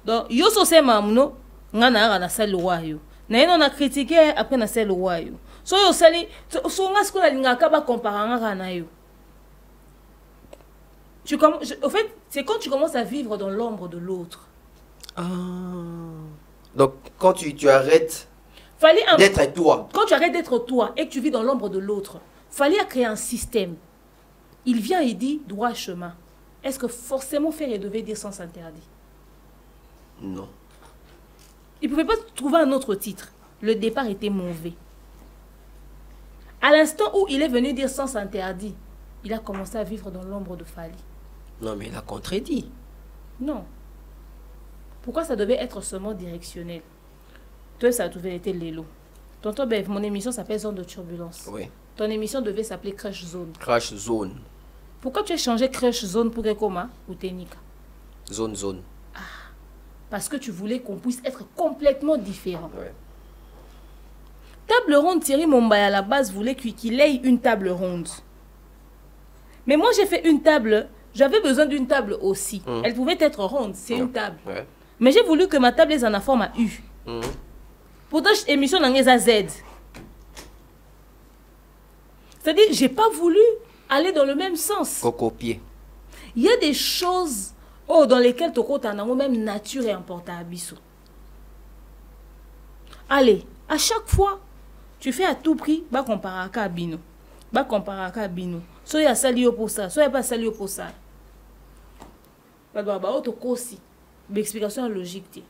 Donc yo so se mamno ngana na sala wayo. Na yeno na critiquer après na sala wayo. So yo sali so nga skola lingaka ba comparanga na yo. Au fait, c'est quand tu commences à vivre dans l'ombre de l'autre. Ah. Donc quand tu arrêtes d'être toi. Quand tu arrêtes d'être toi et que tu vis dans l'ombre de l'autre, fallait créer un système. Il vient et dit droit chemin. Est-ce que forcément faire et devait dire sens interdit? Non. Il ne pouvait pas trouver un autre titre. Le départ était mauvais. À l'instant où il est venu dire sens interdit, il a commencé à vivre dans l'ombre de Fali. Non, mais il a contredit. Non. Pourquoi ça devait être seulement directionnel? Toi, ça devait être Lélo. Tonton Bev, mon émission s'appelle Zone de Turbulence. Oui. Ton émission devait s'appeler Crash Zone. Crash Zone. Pourquoi tu as changé Crash Zone pour Ekoma ou Ténika? Zone. Ah. Parce que tu voulais qu'on puisse être complètement différents. Ouais. Table ronde, Thierry Mombaya à la base voulait qu'il ait une table ronde. Mais moi j'ai fait une table, j'avais besoin d'une table aussi. Elle pouvait être ronde, c'est une table. Ouais. Mais j'ai voulu que ma table ait en forme à U. Pourtant, émission dans à Z. C'est-à-dire, j'ai pas voulu aller dans le même sens. Copier. Il y a des choses dans lesquelles tu as même nature et important à Bissou. Allez, à chaque fois, tu fais à tout prix, bah comparer à Bino. Bah comparer à Bino. Soit il y a salio pour ça, soit il n'y a pas salio pour ça. Bah autre aussi. L'explication est logique.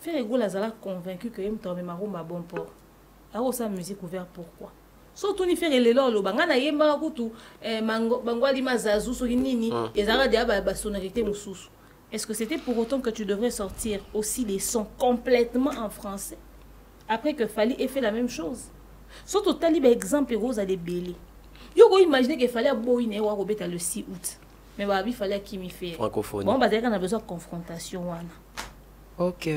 Faire égaux Lazala convaincu que M tombe marumba bon port. Alors ça musique ouverte pourquoi? Surtout ni faire les lolo bangana yemba kutu bangwali mazazu so nini ezara dia ba sonorité mususu. Est-ce que c'était pour autant que tu devrais sortir aussi les sons complètement en français après que Fali ait fait la même chose? Surtout tali ba exemple rose à des belé. Yo go imaginer qu'il fallait boire une heure le 6 août. Mais bah il fallait qu'il m'y fait. Francophonie. Bon bah on a besoin de confrontation wana. OK.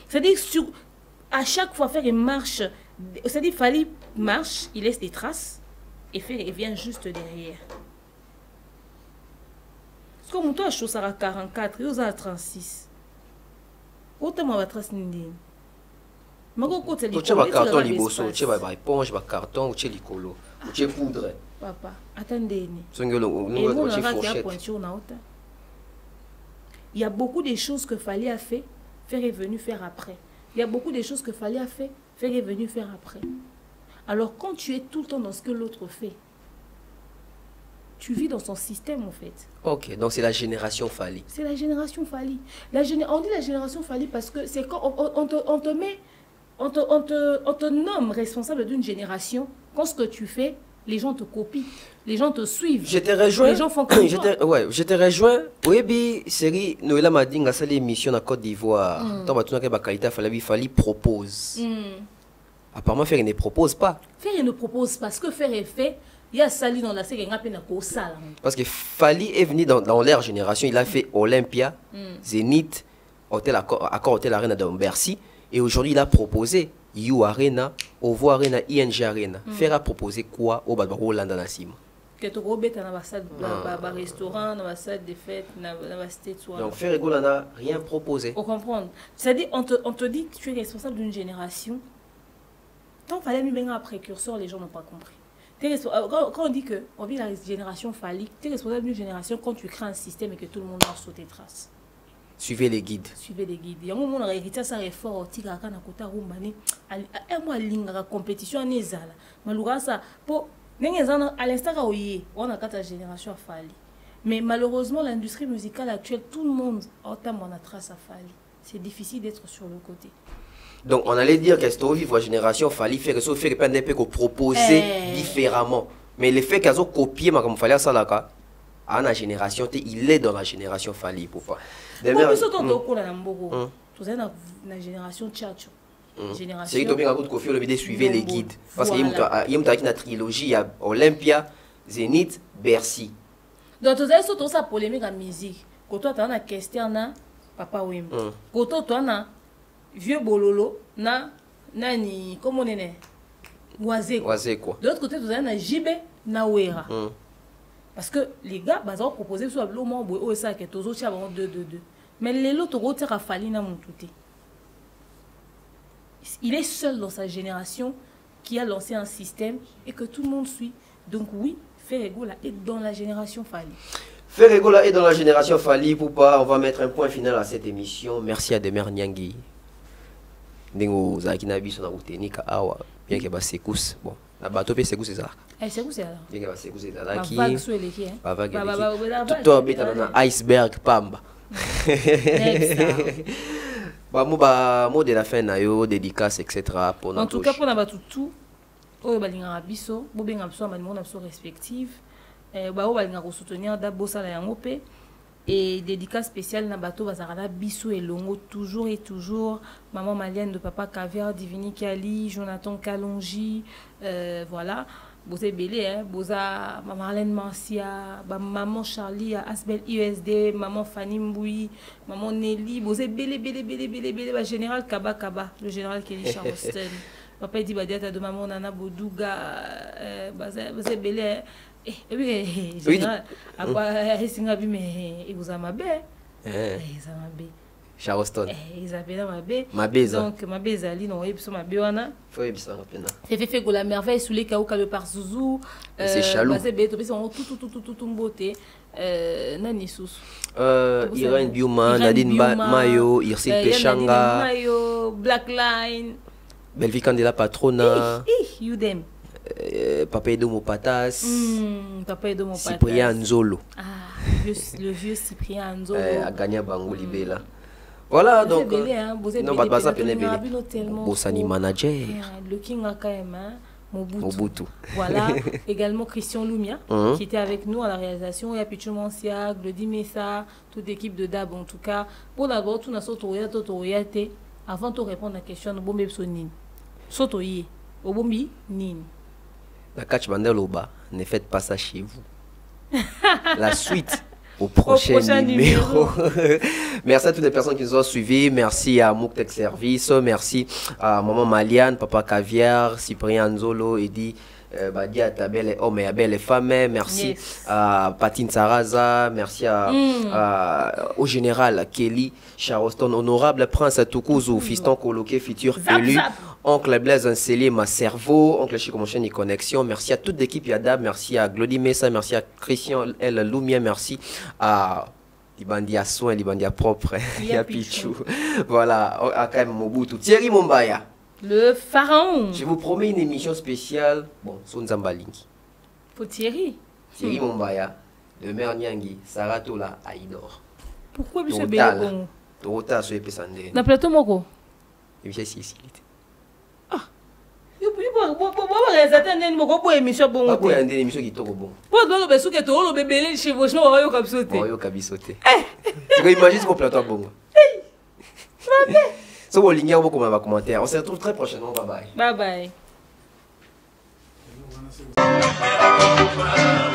C'est-à-dire à chaque fois faire une marche, c'est-à-dire il fallait marche, il laisse des traces et faire et vient juste derrière. Comme toi chose à 44, il à 36. Autant ma trace n'indi. Mako côté li. Tu vas carton liboso, tu vas éponge, va carton ou tu licolo, ou tu poudre. Papa, attendez. Il y a beaucoup de choses que fallait faire et venu faire après. Il y a beaucoup de choses que fallait faire et venu faire après. Alors quand tu es tout le temps dans ce que l'autre fait, tu vis dans son système en fait. Ok, donc c'est la génération Fally. C'est la génération Fally. On dit la génération Fally parce que c'est quand on te nomme responsable d'une génération. Quand ce que tu fais, les gens te copient, les gens te suivent. Je te rejoins. Les gens font comme toi. Ouais, je te rejoins. Oui, bi série Noëlla Madinga ça l'émission en Côte d'Ivoire. Tant batuna que bakalita Fally propose. Apparemment faire il ne propose pas. Faire il ne propose pas parce que faire est fait. Il y a Sali dans la série parce que Fally est venu dans leur génération, il a fait Olympia, Zénith, Accor Hotel Arena de Bercy, et aujourd'hui il a proposé You Arena, Ovo Arena, ING Arena. Faire a proposé quoi au Badbaro Hollande Nassim? Que tu robes dans la salle de restaurant, dans la salle de fête, dans la state. Donc Faire Ego n'a rien proposé. On comprend. C'est-à-dire on te dit que tu es responsable d'une génération. Tant qu'il fallait même un précurseur, les gens n'ont pas compris. Quand on dit qu'on vit la génération Fally, tu es responsable d'une génération quand tu crées un système et que tout le monde marche sur tes traces. Suivez les guides. Suivez les guides. Il y a un moment où on a hérité ça fort, il y a une compétition à Nezala. À l'instant où on a la génération Fally. Mais malheureusement, l'industrie musicale actuelle, tout le monde a la trace à Fally. C'est difficile d'être sur le côté. Donc on allait dire que c'est au vivre génération Fally faire que faire pas des qu'on proposer différemment. Mais le fait qu'ils ont copié ma comme Fally ça là quoi. À la génération il est dans la génération Fally pour pas. D'ailleurs tout ça dans la génération Tchatcho. C'est que bien à Kofi le vidéo suivez les guides parce qu'il y a une trilogie, il y a Olympia, Zénith, Bercy. Donc tout ça surtout ça polémique en musique. Quand toi tu as une question na Papa Wim. Quand toi tu as vieux bololo na nani comment on est oisé quoi. De l'autre côté tu as na JB na Wera. Parce que les gars ont proposé sur le moment où ça que tous autres avant 2 mais les autres autres a Fally na mon touté. Il est seul dans sa génération qui a lancé un système et que tout le monde suit. Donc oui, Faire Ego là est dans la génération Fally. Faire Ego là est dans la génération Fally pour pas on va mettre un point final à cette émission. Merci à Demer Nyangi. Ndingo zakina biso na utenika awa bien que ba secousse bon la bateau pe secousse ça secousse là bien que ba secousse là qui vague sur les qui hein vague tout beta na iceberg pamba ba mo de la fin na yo dédicace etc pour en tout cas pour na batutu o balinga biso bo benga biso ma monde biso respective ba o balinga ko soutenir da bossa la yango pe. Et dédicace spéciale na bateau bazarala biso et longo toujours et toujours maman Malienne de papa Caviar Divini Kali Jonathan Kalonji voilà boza belé hein boza maman Marlène Marcia maman Charlie Asbel USD maman Fanny Mboui maman Nelly boza belé ba général Kaba le général Kelly Charleston papa dit badiata de maman Nana Bodouga boza belé. Et puis, à quoi il vous a ma baie. Charleston. Ils appellent ma baie. Ma baie. Donc, ma baie, Zali, non, et puis ma baie, on a. Fait la merveille sous les kaouka le par Zouzou. C'est chalou. C'est bête, tout beauté. Nani sous. Irène Biouman, Nadine Mayo, Irsil Pechanga. Mayo, Black Line. Belvi Candela Patrona. You them. Papa Edo Mopatas. Papa Edo Mopatas. Cyprien Nzolo. Le vieux Cyprien Nzolo. A gagné Bango Libela. Voilà donc. Non, pas ça peine belé. Bossani manager. Le King a quand même Mobutu. Voilà. Également Christian Lumia qui était avec nous à la réalisation. Il y a Pichu Mansia, Glody Messa, toute l'équipe de DAB en tout cas. Pour d'abord, tout n'a sauté avant de répondre à la question de Bombe Sonine. Sautoye. Obombi Nini. La catch bandel oba ne faites pas ça chez vous. La suite au prochain numéro. Merci à toutes les personnes qui nous ont suivis. Merci à Mouktek Service. Merci à Maman Maliane, Papa Caviar, Cyprien Nzolo, Eddy. Badia Tabelle hommes et belle femme. Merci à Patine Saraza. Merci au général Kelly Charleston, honorable prince Tukuzu, fiston coloqué, futur élu. Oncle Blaise Nsele, ma cerveau, oncle Chico mon chaîne et connexion. Merci à toute l'équipe Yadab, merci à Glody Messa, merci à Christian El Lumia, merci à Libandia Soin, Libandia Propre, Yapichou. Voilà, à Kaim Mobutu, Thierry Mombaya. Le pharaon. Je vous promets une émission spéciale. Bon, sur Nzambalingi. Pour Thierry. Thierry Mombaya, le maire Nyangi, Saratola, Aïdor. Pourquoi monsieur Bélo? Torota, sur Epesandé. Na plateau moko. Et bien, c'est ici. émission bon. Pas pour une émission qui est trop bon. Pour donc le souke to le bébé chez vos chevaux yo comme sauter. Oh yo kabisoté. Tu imagines ce qu'on plateau bon. So vous lignez beaucoup dans les commentaires. On se retrouve très prochainement. Bye bye. Bye bye.